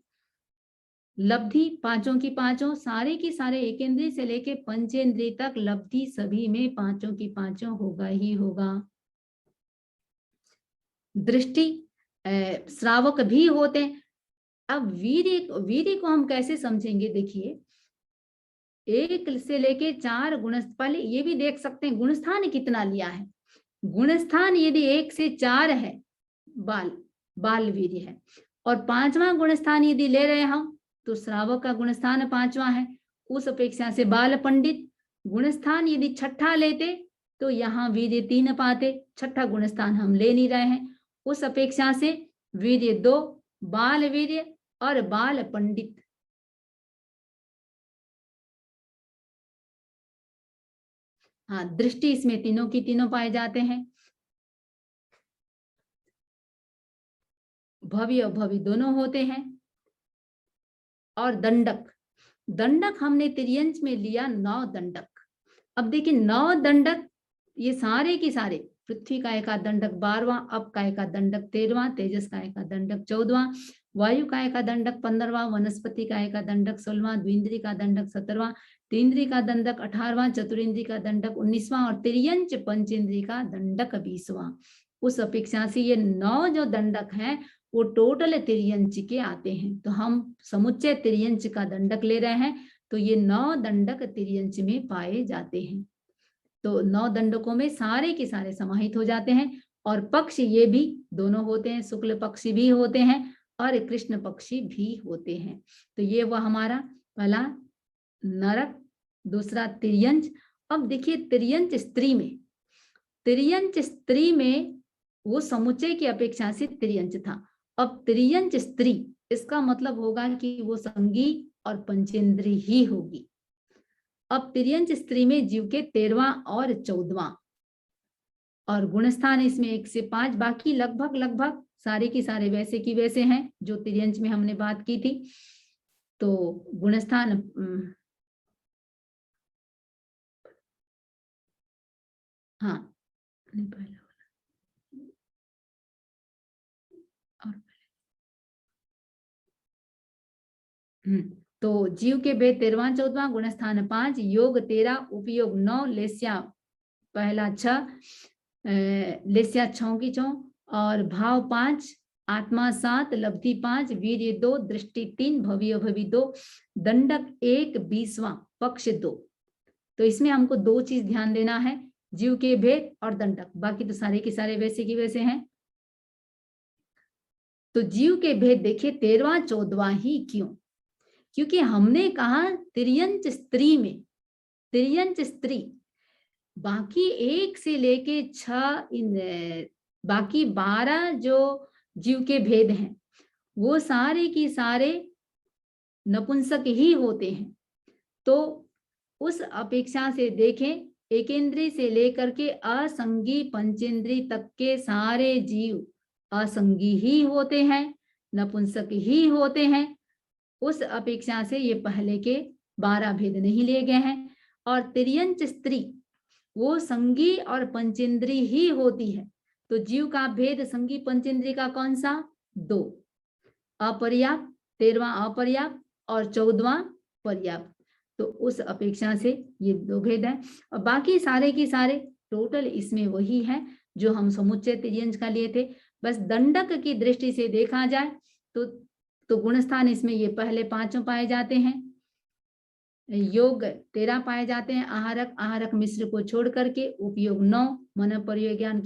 लब्धि 5 की 5 सारे की सारे एकेंद्रीय से लेके पंचेंद्रिय तक लब्धि सभी में 5 की 5 होगा ही होगा। दृष्टि श्रावक भी होते हैं। अब वीर्य को हम कैसे समझेंगे, देखिए 1 से लेके 4 गुण, पहले ये भी देख सकते हैं गुणस्थान कितना लिया है। गुणस्थान यदि 1 से 4 है बाल वीर्य है, और 5वां गुणस्थान यदि ले रहे हम तो श्रावक का गुणस्थान 5वां है, उस अपेक्षा से बाल पंडित। गुणस्थान यदि 6ठा लेते तो यहाँ वीर्य 3 पाते, 6ठा गुणस्थान हम ले नहीं रहे हैं, उस अपेक्षा से वीर्य 2, बाल वीर्य और बाल पंडित। हाँ, दृष्टि इसमें तीनों की तीनों पाए जाते हैं। भव्य और भवि दोनों होते हैं। और दंडक हमने तिर्यंच में लिया 9 दंडक। अब देखिए 9 दंडक, ये सारे के सारे पृथ्वी काय का दंडक 12वां, अप काय का दंडक 13वां, तेजस काय का दंडक 14वां, वायु काय का दंडक 15वां, वनस्पति काय का दंडक 16वां, द्विंद्रिय का दंडक 17वां, तीन्द्रिय का दंडक 18वां, चतुरिंद्रिय का दंडक 19वां और तिर्यंच पंचेंद्रिय का दंडक 20वां। उस अपेक्षा से ये 9 जो दंडक हैं वो टोटल तिर्यंच के आते हैं। तो हम समुच्चय तिर्यंच का दंडक ले रहे हैं, तो ये 9 दंडक तिर्यंच में पाए जाते हैं। तो 9 दंडकों में सारे के सारे समाहित हो जाते हैं। और पक्ष ये भी दोनों होते हैं, शुक्ल पक्षी भी होते हैं और कृष्ण पक्षी भी होते हैं। तो ये वह हमारा पहला नरक, दूसरा तिर्यंच। अब देखिए तिर्यंच स्त्री में वो समुच्चय की अपेक्षा से तिर्यंच था। अब तिर्यंच स्त्री, इसका मतलब होगा कि वो संगी और पंचेंद्री ही होगी। अब तिर्यंच स्त्री में जीव के 13वां और 14वां, और गुणस्थान इसमें 1 से 5, बाकी लगभग सारे की सारे वैसे की वैसे हैं जो तिर्यंच में हमने बात की थी। तो गुणस्थान हाँ तो जीव के भेद 13वां 14वां, गुणस्थान 5, योग 13, उपयोग 9, लेस्या पहला 6, लेस्या 6 की 6 और भाव 5, आत्मा 7, लब्धि 5, वीर्य 2, दृष्टि 3, भवि अभवि 2, दंडक 1, 20वां, पक्ष 2। तो इसमें हमको दो चीज ध्यान देना है, जीव के भेद और दंडक, बाकी तो सारे के सारे वैसे की वैसे हैं। तो जीव के भेद देखिए 13वां 14वां ही क्यों? क्योंकि हमने कहा तिर्यंच स्त्री में, तिर्यंच स्त्री, बाकी 1 से लेके 6 बाकी 12 जो जीव के भेद हैं वो सारे की सारे नपुंसक ही होते हैं। तो उस अपेक्षा से देखें, एकेंद्रीय से लेकर के असंगी पंचेंद्रीय तक के सारे जीव असंगी ही होते हैं, नपुंसक ही होते हैं। उस अपेक्षा से ये पहले के 12 भेद नहीं लिए गए हैं। और तिर्यंच स्त्री वो संगी और पंचेंद्रीय ही होती है। तो जीव का भेद संगी पंचेंद्रीय का कौन सा? 2, अपर्याप्त, 13वां अपर्याप्त और 14वां पर्याप्त। तो उस अपेक्षा से ये 2 भेद है। और बाकी सारे की सारे टोटल इसमें वही है जो हम समुच्चय तिर्यंच का लिए थे। बस दंडक की दृष्टि से देखा जाए तो गुणस्थान इसमें ये पहले 5 पाए जाते हैं, योग 13 पाए जाते हैं, आहारक आहारक मिश्र को छोड़ करके, उपयोग 9, मन प्रयोग ज्ञान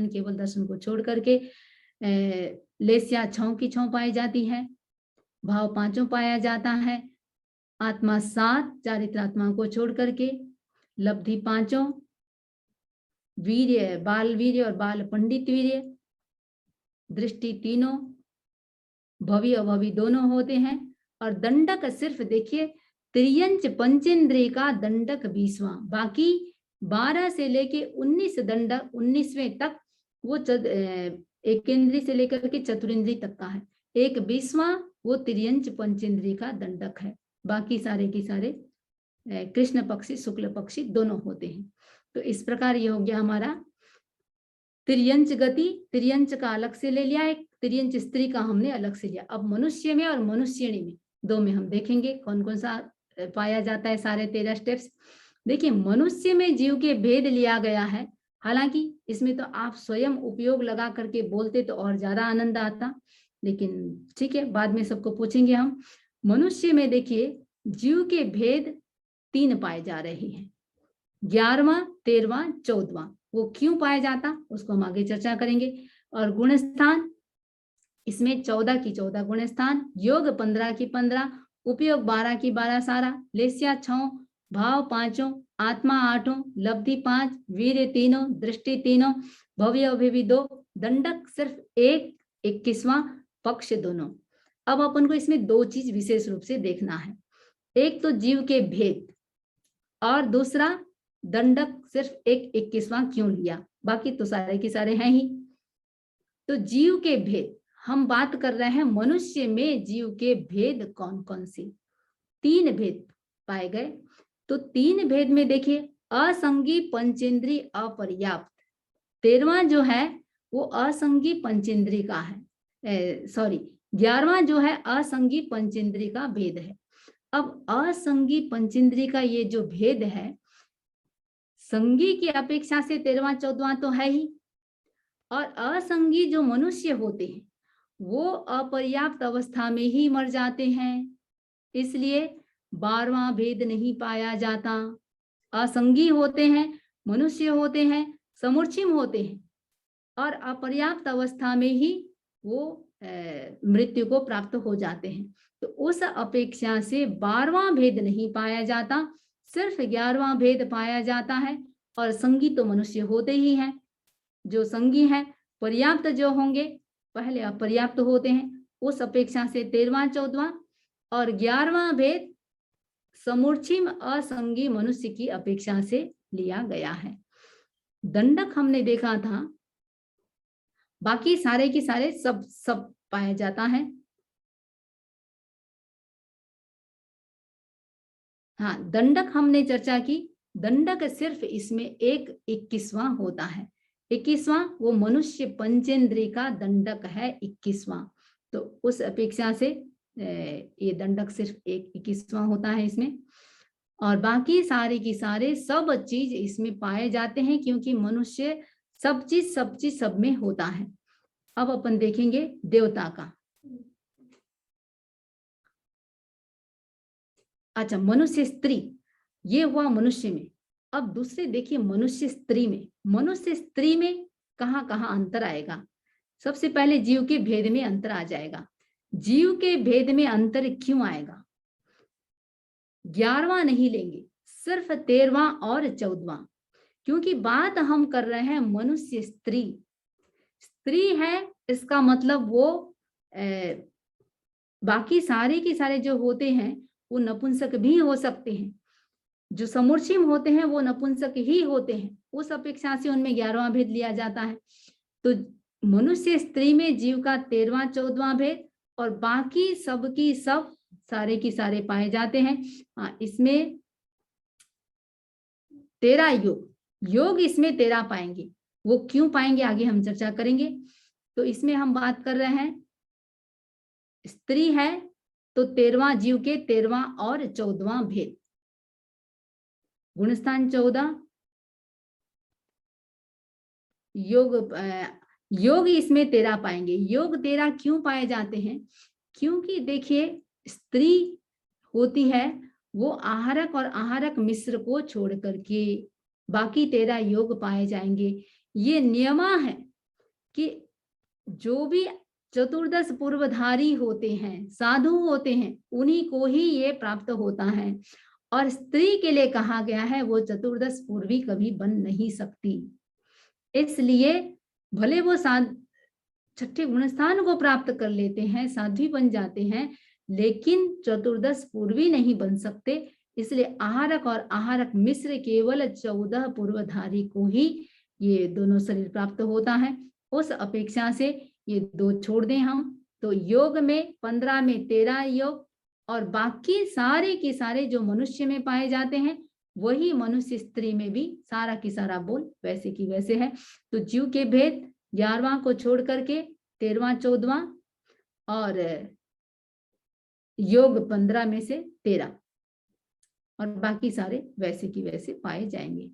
केवल दर्शन को छोड़ करके, लेस्या 6 की 6 पाई जाती है, भाव 5 पाया जाता है, आत्मा 7 चारित्रात्मा को छोड़ करके, लब्धि 5, वीर्य बाल वीर्य और बाल पंडित वीर्य, दृष्टि 3, भवि अभवि दोनों होते हैं। और दंडक सिर्फ देखिए तिर्यंच पंचेंद्रिय का दंडक 20वां, बाकी 12 से लेके 19 दंडक 19वें तक वो एकेंद्रीय से लेकर के चतुरेंद्रीय तक का है। एक 20वां वो तिर्यंच पंचेंद्रिय का दंडक है। बाकी सारे के सारे कृष्ण पक्षी शुक्ल पक्षी दोनों होते हैं। तो इस प्रकार ये हो गया हमारा तिर्यंच गति, तिर्यंच का अलग से ले लिया, एक तिर्यंच स्त्री का हमने अलग से लिया। अब मनुष्य में और मनुष्यणी में दो में हम देखेंगे कौन कौन सा पाया जाता है, सारे 13 स्टेप्स। देखिए मनुष्य में जीव के भेद लिया गया है, हालांकि इसमें तो आप स्वयं उपयोग लगा करके बोलते तो और ज्यादा आनंद आता, लेकिन ठीक है बाद में सबको पूछेंगे हम। मनुष्य में देखिए जीव के भेद 3 पाए जा रहे हैं, 11वां 13वां 14वां। वो क्यों पाया जाता उसको हम आगे चर्चा करेंगे। और गुणस्थान इसमें 14 की 14 गुणस्थान, योग 15 की 15, उपयोग 12 की 12 सारा, लेस्या 6, भाव 5, आत्मा 8, लब्धि 5, वीर्य 3, दृष्टि 3, भव्य अभिवि 2, दंडक सिर्फ 1, 21वां, पक्ष दोनों। अब अपन को इसमें 2 चीज विशेष रूप से देखना है, एक तो जीव के भेद और दूसरा दंडक सिर्फ 1, 21वां क्यों लिया, बाकी तो सारे के सारे हैं ही। तो जीव के भेद हम बात कर रहे हैं, मनुष्य में जीव के भेद कौन कौन से? 3 भेद पाए गए। तो 3 भेद में देखिए असंगी पंचेंद्रीय अपर्याप्त, 13वां जो है वो असंगी पंचेंद्रीय का है, सॉरी 11वां जो है असंगी पंचेंद्रीय का भेद है। अब असंगी पंचेंद्रीय का ये जो भेद है, संगी की अपेक्षा से 13वां 14वां तो है ही, और असंगी जो मनुष्य होते हैं वो अपर्याप्त अवस्था में ही मर जाते हैं, इसलिए 12वां भेद नहीं पाया जाता। असंगी होते हैं, मनुष्य होते हैं, समूर्छिम होते हैं और अपर्याप्त अवस्था में ही वो मृत्यु को प्राप्त हो जाते हैं। तो उस अपेक्षा से 12वां भेद नहीं पाया जाता, सिर्फ 11वां भेद पाया जाता है। और संगी तो मनुष्य होते ही हैं, जो संगी हैं, पर्याप्त जो होंगे पहले अपर्याप्त होते हैं, उस अपेक्षा से 13वां 14वां और 11वां भेद समूर्छिम असंगी मनुष्य की अपेक्षा से लिया गया है। दंडक हमने देखा था, बाकी सारे के सारे सब पाया जाता है। हाँ, दंडक हमने चर्चा की, दंडक सिर्फ इसमें एक 21वां होता है, 21वां वो मनुष्य पंचेंद्रिय का दंडक है 21वां। तो उस अपेक्षा से ये दंडक सिर्फ एक 21वां होता है इसमें। और बाकी सारे की सारे सब चीज इसमें पाए जाते हैं, क्योंकि मनुष्य सब चीज सब में होता है। अब अपन देखेंगे देवता का। अच्छा, मनुष्य स्त्री, ये हुआ मनुष्य में। अब दूसरे देखिए मनुष्य स्त्री में, मनुष्य स्त्री में कहाँ कहाँ अंतर आएगा। सबसे पहले जीव के भेद में अंतर आ जाएगा। जीव के भेद में अंतर क्यों आएगा? 11वां नहीं लेंगे, सिर्फ 13वां और 14वां, क्योंकि बात हम कर रहे हैं मनुष्य स्त्री। स्त्री है इसका मतलब वो बाकी सारे के सारे जो होते हैं वो नपुंसक भी हो सकते हैं, जो समूर्चिम होते हैं वो नपुंसक ही होते हैं, उस अपेक्षा से उनमें 11वां भेद लिया जाता है। तो मनुष्य स्त्री में जीव का 13वां 14वां भेद और बाकी सब की सब सारे की सारे पाए जाते हैं। इसमें 13 योग, योग इसमें 13 पाएंगे, वो क्यों पाएंगे आगे हम चर्चा करेंगे। तो इसमें हम बात कर रहे हैं स्त्री है तो 13वां जीव के 13वां और 14वां भेद। गुणस्थान 14, योग इसमें 13 पाएंगे। योग 13 क्यों पाए जाते हैं? क्योंकि देखिए स्त्री होती है वो आहारक और आहारक मिश्र को छोड़ करके बाकी 13 योग पाए जाएंगे। ये नियमा है कि जो भी चतुर्दश पूर्वधारी होते हैं, साधु होते हैं, उन्हीं को ही ये प्राप्त होता है। और स्त्री के लिए कहा गया है वो चतुर्दश पूर्वी कभी बन नहीं सकती। इसलिए भले वो छठे गुणस्थान को प्राप्त कर लेते हैं, साध्वी बन जाते हैं, लेकिन चतुर्दश पूर्वी नहीं बन सकते। इसलिए आहारक और आहारक मिश्र केवल 14 पूर्वधारी को ही ये दोनों शरीर प्राप्त होता है। उस अपेक्षा से ये दो छोड़ दें हम, तो योग में 15 में 13 योग और बाकी सारे के सारे जो मनुष्य में पाए जाते हैं वही मनुष्य स्त्री में भी सारा की सारा बोल वैसे की वैसे है। तो जीव के भेद 11वां को छोड़ करके 13वां 14वां और योग 15 में से 13 और बाकी सारे वैसे की वैसे पाए जाएंगे।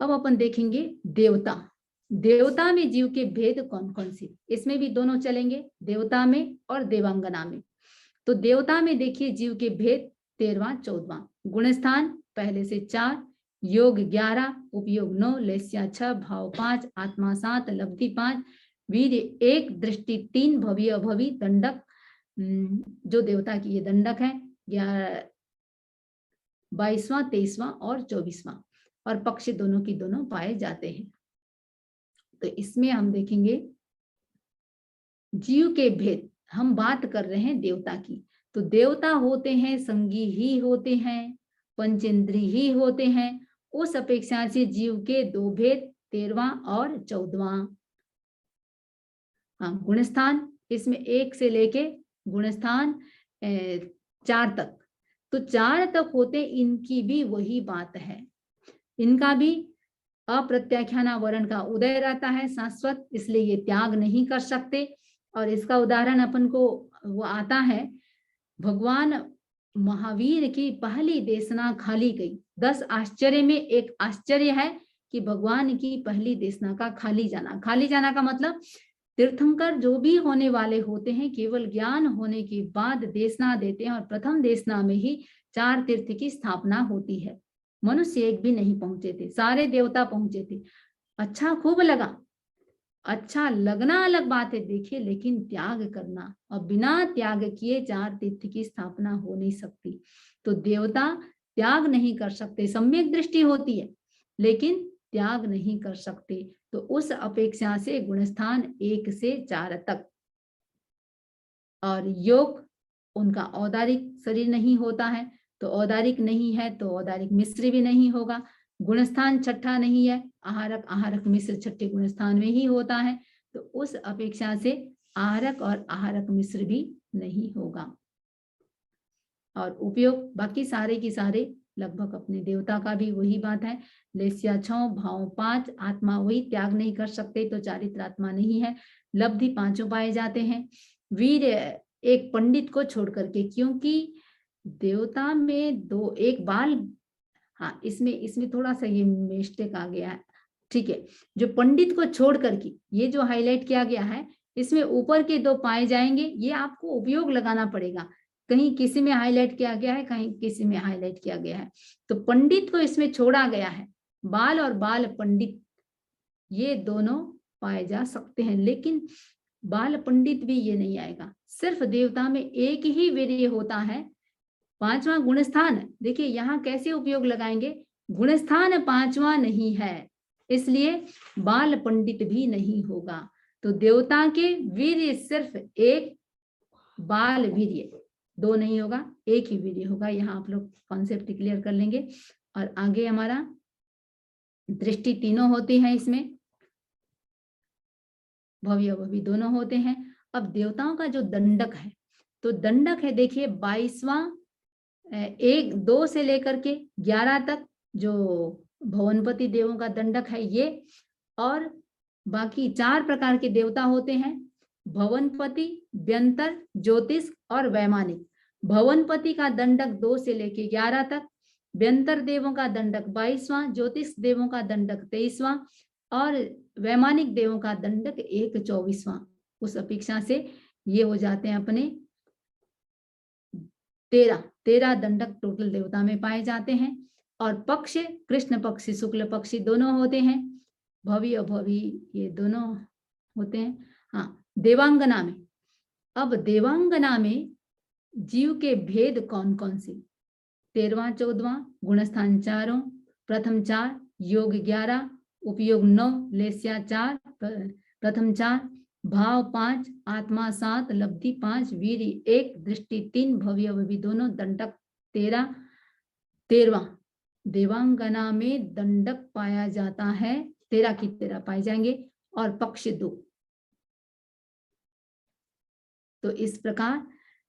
अब अपन देखेंगे देवता। देवता में जीव के भेद कौन कौन से, इसमें भी दोनों चलेंगे, देवता में और देवांगना में। तो देवता में देखिए जीव के भेद 13वां 14वां। गुणस्थान पहले से 4, योग 11, उपयोग 9, लेस्या 6, भाव 5, आत्मा 7, लब्धि 5, वीर्य 1, दृष्टि 3, भवि अभवि, दंडक जो देवता की ये दंडक है 22वां 23वां और 24वां, और पक्ष दोनों की दोनों पाए जाते हैं। तो इसमें हम देखेंगे जीव के भेद, हम बात कर रहे हैं देवता की। तो देवता होते हैं संगी ही होते हैं, पंचेंद्री ही होते हैं। उस अपेक्षा से जीव के दो भेद 13वां और 14वां। हाँ, गुणस्थान इसमें 1 से लेके गुणस्थान 4 तक, तो 4 तक होते, इनकी भी वही बात है। इनका भी अप्रत्याख्याना वर्ण का उदय रहता है शाश्वत, इसलिए ये त्याग नहीं कर सकते। और इसका उदाहरण अपन को वो आता है, भगवान महावीर की पहली देशना खाली गई। 10 आश्चर्य में एक आश्चर्य है कि भगवान की पहली देशना का खाली जाना। खाली जाना का मतलब तीर्थंकर जो भी होने वाले होते हैं केवल ज्ञान होने के बाद देशना देते हैं, और प्रथम देशना में ही 4 तीर्थ की स्थापना होती है। मनुष्य एक भी नहीं पहुंचे थे, सारे देवता पहुंचे थे। अच्छा खूब लगा, अच्छा लगना अलग बात है देखिए, लेकिन त्याग करना, और बिना त्याग किए 4 तीर्थ की स्थापना हो नहीं सकती। तो देवता त्याग नहीं कर सकते, सम्यक दृष्टि होती है लेकिन त्याग नहीं कर सकते। तो उस अपेक्षा से गुणस्थान 1 से 4 तक। और योग उनका औदारिक शरीर नहीं होता है, तो औदारिक नहीं है तो औदारिक मिश्र भी नहीं होगा। गुणस्थान छठा नहीं है, आहारक आहारक मिश्र छठे गुणस्थान में ही होता है, तो उस अपेक्षा से आहारक और आहारक मिश्र भी नहीं होगा। और उपयोग बाकी सारे की सारे लगभग अपने देवता का भी वही बात है। लेस्या 6, भाव 5, आत्मा वही, त्याग नहीं कर सकते तो चारित्र आत्मा नहीं है। लब्धि 5 पाए जाते हैं। वीर एक पंडित को छोड़ करके, क्योंकि देवता में 2 एक बाल, हाँ इसमें थोड़ा सा ये मिस्टेक आ गया है, ठीक है। जो पंडित को छोड़ करके ये जो हाईलाइट किया गया है, इसमें ऊपर के दो पाए जाएंगे, ये आपको उपयोग लगाना पड़ेगा। कहीं किसी में हाईलाइट किया गया है, कहीं किसी में हाईलाइट किया गया है। तो पंडित को इसमें छोड़ा गया है। बाल और बाल पंडित ये दोनों पाए जा सकते हैं, लेकिन बाल पंडित भी ये नहीं आएगा। सिर्फ देवता में एक ही वीर्य होता है। पांचवा गुणस्थान, देखिए यहाँ कैसे उपयोग लगाएंगे, गुणस्थान पांचवा नहीं है, इसलिए बाल पंडित भी नहीं होगा। तो देवता के वीर्य सिर्फ एक, बाल वीर्य दो नहीं होगा, एक ही वीर्य होगा। यहाँ आप लोग कॉन्सेप्ट क्लियर कर लेंगे। और आगे हमारा दृष्टि तीनों होती है, इसमें भव्य भवि दोनों होते हैं। अब देवताओं का जो दंडक है, तो दंडक है देखिए 22वां, 1-2 से लेकर के 11 तक जो भवनपति देवों का दंडक है ये। और बाकी 4 प्रकार के देवता होते हैं, भवनपति, व्यंतर, ज्योतिष और वैमानिक। भवनपति का दंडक 2 से लेके 11 तक, व्यंतर देवों का दंडक 22वां, ज्योतिष देवों का दंडक 23वां और वैमानिक देवों का दंडक 1/24वां। उस अपेक्षा से ये हो जाते हैं अपने 13 दंडक टोटल देवता में पाए जाते हैं। और पक्ष कृष्ण पक्षी शुक्ल पक्षी दोनों होते हैं, भवि अभवि ये दोनों होते हैं। हाँ, देवांगना में, अब देवांगना में जीव के भेद कौन कौन से, 13वां 14वां, गुणस्थान 4, प्रथम 4, योग 11, उपयोग 9, लेस्या 4, प्रथम 4, भाव 5, आत्मा 7, लब्धि 5, वीर्य 1, दृष्टि 3, भव्य भवि दोनों, दंडक 13। 13वां देवांगना में दंडक पाया जाता है, 13 की 13 पाए जाएंगे और पक्ष 2। तो इस प्रकार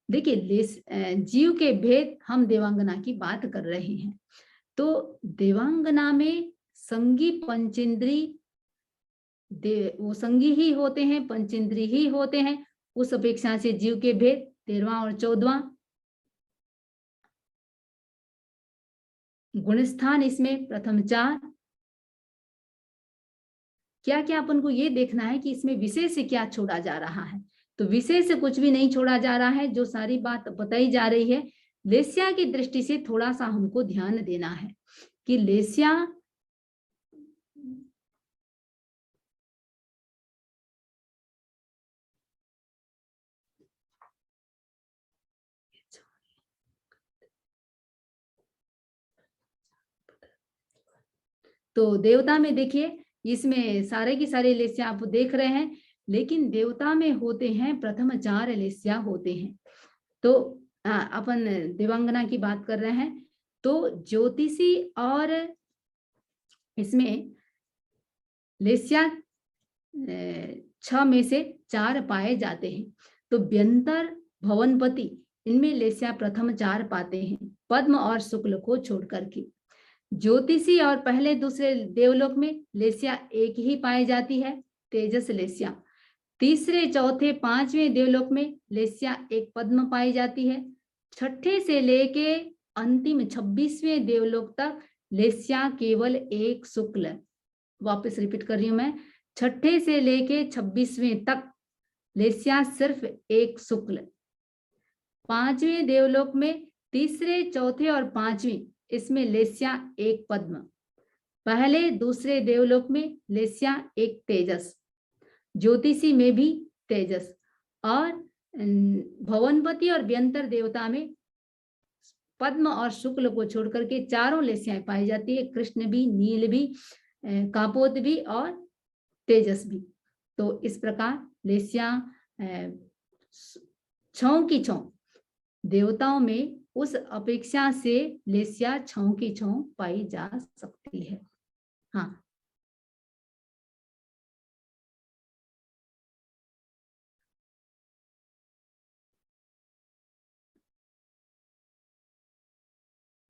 देखिए जीव के भेद, हम देवांगना की बात कर रहे हैं। तो देवांगना में संगी पंचेंद्री वो संगी ही होते हैं, पंचेंद्री ही होते हैं। उस अपेक्षा से जीव के भेद 13वां और 14वां। गुणस्थान इसमें प्रथम 4। क्या क्या अपन को ये देखना है कि इसमें विषय से क्या छोड़ा जा रहा है। तो विषय से कुछ भी नहीं छोड़ा जा रहा है, जो सारी बात बताई जा रही है लेस्या की दृष्टि से थोड़ा सा हमको ध्यान देना है कि लेस्या तो देवता में देखिए इसमें सारे की सारे लेस्या आप देख रहे हैं, लेकिन देवता में होते हैं प्रथम 4 लेस्या होते हैं। तो अपन देवांगना की बात कर रहे हैं। तो ज्योतिषी और इसमें लेस्या 6 में से 4 पाए जाते हैं। तो व्यंतर, भवनपति इनमें लेस्या प्रथम 4 पाते हैं, पद्म और शुक्ल को छोड़ करके। ज्योतिषी और पहले दूसरे देवलोक में लेस्या एक ही पाई जाती है, तेजस लेस्या। तीसरे चौथे पांचवें देवलोक में लेस्या एक पद्म पाई जाती है। छठे से लेके अंतिम 26वें देवलोक तक लेस्या केवल एक शुक्ल। वापस रिपीट कर रही हूं मैं, छठे से लेके 26वें तक लेस्या सिर्फ एक शुक्ल। पांचवें देवलोक में तीसरे चौथे और पांचवें इसमें लेस्या एक पद्म। पहले दूसरे देवलोक में लेस्या एक तेजस, ज्योतिषी में भी तेजस, और भवनपति और व्यंतर देवता में पद्म और शुक्ल को छोड़ करके चारों लेस्याएं पाई जाती है, कृष्ण भी, नील भी, कापोत भी और तेजस भी। तो इस प्रकार लेस्या 6 की 6 देवताओं में उस अपेक्षा से लेस्या 6 की 6 पाई जा सकती है। हाँ,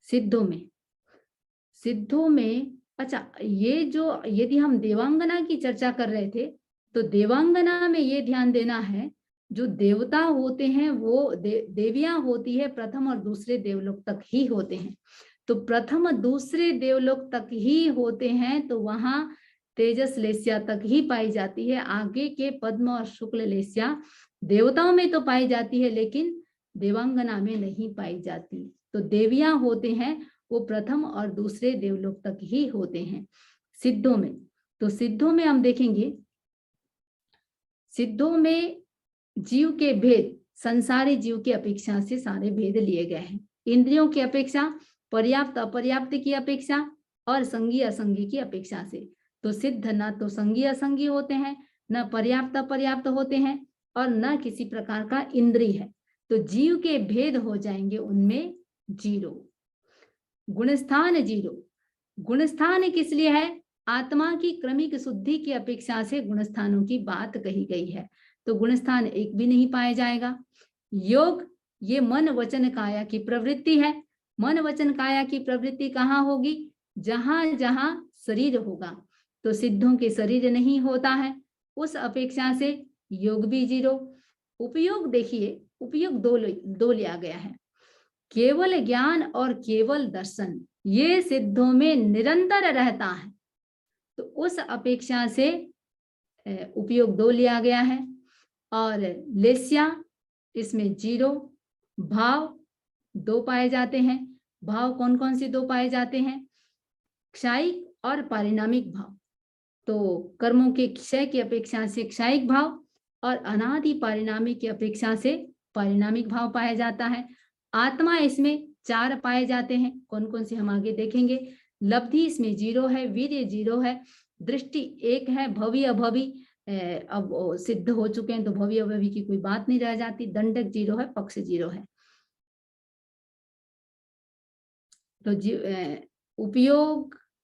सिद्धों में अच्छा, ये जो यदि हम देवांगना की चर्चा कर रहे थे, तो देवांगना में ये ध्यान देना है, जो देवता होते हैं वो देवियां होती है प्रथम और दूसरे देवलोक तक ही होते हैं। तो प्रथम दूसरे देवलोक तक ही होते हैं, तो वहां तेजस लेस्या तक ही पाई जाती है। आगे के पद्म और शुक्ल लेस्या देवताओं में तो पाई जाती है, लेकिन देवांगना में नहीं पाई जाती। तो देवियां होते हैं वो प्रथम और दूसरे देवलोक तक ही होते हैं सिद्धों में। तो सिद्धों में हम देखेंगे, सिद्धों में जीव के भेद संसारी जीव की अपेक्षा से सारे भेद लिए गए हैं। इंद्रियों की अपेक्षा, पर्याप्त अपर्याप्त की अपेक्षा और संगी असंगी की अपेक्षा से। तो सिद्ध न तो संगी असंगी होते हैं, न पर्याप्त अपर्याप्त होते हैं, और न किसी प्रकार का इंद्रिय है। तो जीव के भेद हो जाएंगे उनमें जीरो। गुणस्थान जीरो। गुणस्थान किस लिए है? आत्मा की क्रमिक शुद्धि की अपेक्षा से गुणस्थानों की बात कही गई है। तो गुणस्थान एक भी नहीं पाया जाएगा। योग, ये मन वचन काया की प्रवृत्ति है। मन वचन काया की प्रवृत्ति कहाँ होगी? जहां जहां शरीर होगा। तो सिद्धों के शरीर नहीं होता है, उस अपेक्षा से योग भी जीरो। उपयोग देखिए, उपयोग दो लिया गया है, केवल ज्ञान और केवल दर्शन, ये सिद्धों में निरंतर रहता है। तो उस अपेक्षा से उपयोग दो लिया गया है। और लेस्या, इसमें जीरो। भाव दो पाए जाते हैं। भाव कौन कौन से दो पाए जाते हैं? क्षायिक और पारिणामिक भाव। तो कर्मों के क्षय की अपेक्षा से क्षायिक भाव और अनादि पारिणामिक की अपेक्षा से पारिणामिक भाव पाया जाता है। आत्मा, इसमें चार पाए जाते हैं। कौन कौन से हम आगे देखेंगे। लब्धि इसमें जीरो है, वीर्य जीरो है, दृष्टि एक है, भवि अभवि अब सिद्ध हो चुके हैं तो भवि अभवि की कोई बात नहीं रह जाती। दंडक जीरो है, पक्ष जीरो है। तो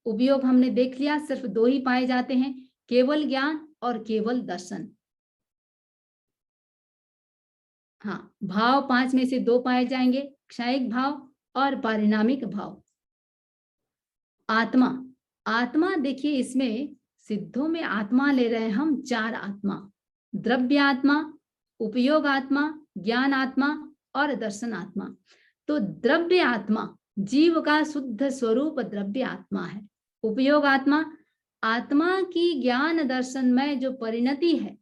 उपयोग हमने देख लिया, सिर्फ दो ही पाए जाते हैं, केवल ज्ञान और केवल दर्शन। हाँ, भाव पांच में से दो पाए जाएंगे, क्षायिक भाव और पारिणामिक भाव। आत्मा, आत्मा देखिए, इसमें सिद्धों में आत्मा ले रहे हैं हम चार आत्मा, द्रव्य आत्मा, उपयोग आत्मा, ज्ञान आत्मा और दर्शन आत्मा। तो द्रव्य आत्मा जीव का शुद्ध स्वरूप द्रव्य आत्मा है। उपयोग आत्मा, आत्मा की ज्ञान दर्शन में जो परिणति है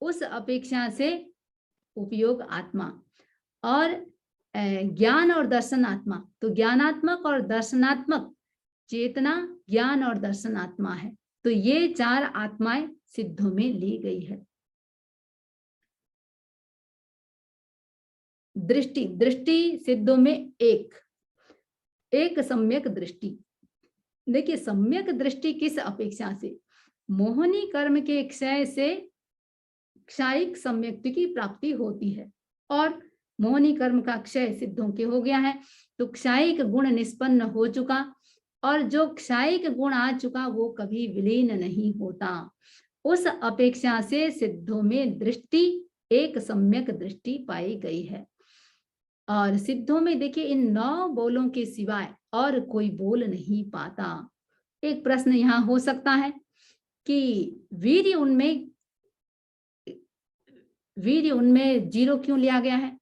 उस अपेक्षा से उपयोग आत्मा। और ज्ञान और दर्शन आत्मा, तो ज्ञानात्मक और दर्शनात्मक चेतना, ज्ञान और दर्शन आत्मा है। तो ये चार आत्माएं सिद्धों में ली गई है। दृष्टि, दृष्टि सिद्धों में एक सम्यक दृष्टि। देखिए, सम्यक दृष्टि किस अपेक्षा से? मोहनी कर्म के क्षय से क्षायिक सम्यक्ति की प्राप्ति होती है, और मोहनी कर्म का क्षय सिद्धों के हो गया है। तो क्षायिक गुण निष्पन्न हो चुका, और जो क्षायिक गुण आ चुका वो कभी विलीन नहीं होता। उस अपेक्षा से सिद्धों में दृष्टि एक सम्यक दृष्टि पाई गई है। और सिद्धों में देखिए, इन 9 बोलों के सिवाय और कोई बोल नहीं पाता। एक प्रश्न यहाँ हो सकता है कि वीर्य उनमें जीरो क्यों लिया गया है?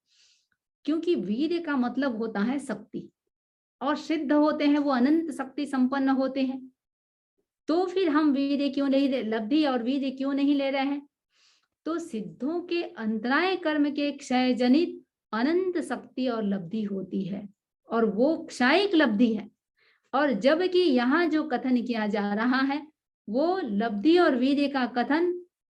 क्योंकि वीर्य का मतलब होता है शक्ति, और सिद्ध होते हैं वो अनंत शक्ति संपन्न होते हैं। तो फिर हम वीर्य क्यों नहीं, लब्धि और वीर्य क्यों नहीं ले रहे हैं? तो सिद्धों के अंतराय कर्म के क्षय जनित अनंत शक्ति और लब्धि होती है, और वो क्षायिक लब्धि है। और जबकि यहाँ जो कथन किया जा रहा है वो लब्धि और वीर्य का कथन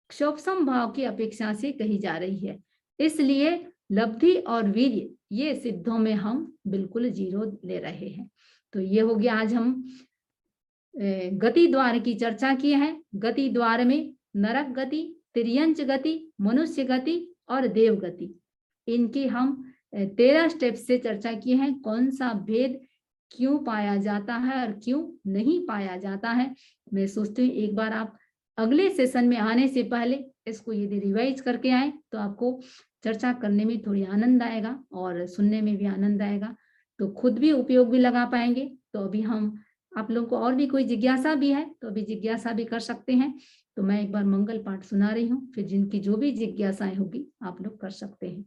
क्षोभसम भाव की अपेक्षा से कही जा रही है। इसलिए लब्धि और वीर्य ये सिद्धों में हम बिल्कुल जीरो ले रहे हैं। तो ये हो गया, आज हम गति द्वार की चर्चा की है। गति द्वार में नरक गति, तिर्यंच गति, मनुष्य गति और देव गति, इनकी हम 13 स्टेप से चर्चा की है। कौन सा भेद क्यों पाया जाता है और क्यों नहीं पाया जाता है। मैं सोचती हूँ एक बार आप अगले सेशन में आने से पहले इसको यदि रिवाइज करके आए तो आपको चर्चा करने में थोड़ी आनंद आएगा और सुनने में भी आनंद आएगा, तो खुद भी उपयोग भी लगा पाएंगे। तो अभी हम आप लोगों को और भी कोई जिज्ञासा भी है तो अभी जिज्ञासा भी कर सकते हैं। तो मैं एक बार मंगल पाठ सुना रही हूँ, फिर जिनकी जो भी जिज्ञासाएं होगी आप लोग कर सकते हैं।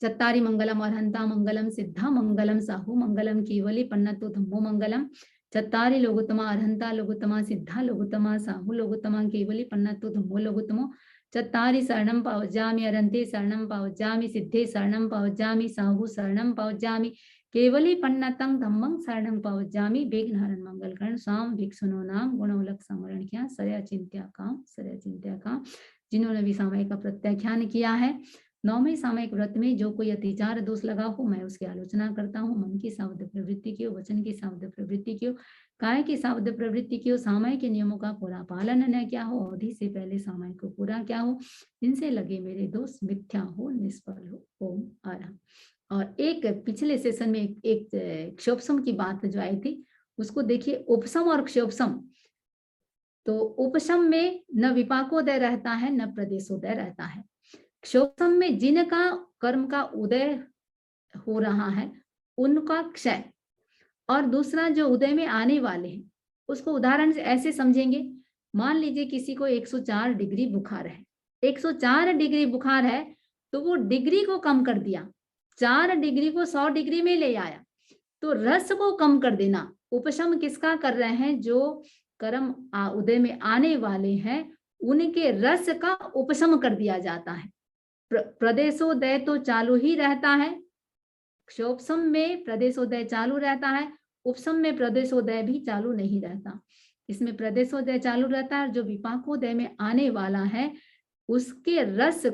चत्तारि मंगलम अर्हंता मंगलम सिद्धा मंगलम साहु मंगलम केवली पन्नतो धम्मो मंगलम चत्तारि लोगोत्तमा अर्हन्ता लोगोत्तमा सिद्धा लोगोत्तमा साहु लोगोत्तमा केवली पन्नतु धम्मो लोगोत्तमो चत्तारि शरणं पवज्जामि अरन्ते शरणं पवज्जामि सिद्धे शरणं पवज्जामि साहु शरणं पवज्जामि केवली पन्नतं धम्मं शरणं पवज्जामि विघ्नहरं मंगलकरण स्वाम भिक्षुनो नाम गुणोलक समरणख्या सरया चिंत्या काम। जिन्होंने भी सामयिक का प्रत्याख्यान किया है, 9वें सामयिक व्रत में जो कोई अतिचार दोष लगा हो मैं उसकी आलोचना करता हूँ। मन की सावध प्रवृत्ति की हो, वचन की सावध प्रवृत्ति की हो, काय की सावध प्रवृत्ति की हो, सामयिक के नियमों का पूरा पालन न क्या हो, अवधि से पहले सामयिक को पूरा क्या हो, इनसे लगे मेरे दोष मिथ्या हो, निष्फल हो। ओम आरहम। और एक पिछले सेशन में एक क्षोभसम की बात जो आई थी उसको देखिए, उपसम और क्षोभसम। तो उपसम में न विपाकोदय रहता है न प्रदेशोदय रहता है। क्षोभसम में जिनका कर्म का उदय हो रहा है उनका क्षय, और दूसरा जो उदय में आने वाले हैं उसको उदाहरण से ऐसे समझेंगे। मान लीजिए किसी को 104 डिग्री बुखार है, 104 डिग्री बुखार है तो वो डिग्री को कम कर दिया, 4 डिग्री को 100 डिग्री में ले आया, तो रस को कम कर देना। उपशम किसका कर रहे हैं? जो कर्म उदय में आने वाले हैं उनके रस का उपशम कर दिया जाता है। प्रदेशोदय तो चालू ही रहता है, क्षोभसम में प्रदेशोदय चालू रहता है, उपसम में प्रदेशोदय भी चालू नहीं रहता। इसमें प्रदेशोदय चालू रहता है, जो विपाकोदय में आने वाला है उसके रस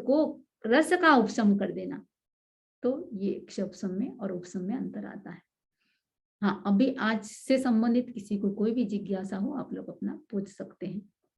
का उपशम कर देना। तो ये क्षोभसम में और उपसम में अंतर आता है। हाँ, अभी आज से संबंधित किसी को कोई भी जिज्ञासा हो आप लोग अपना पूछ सकते हैं।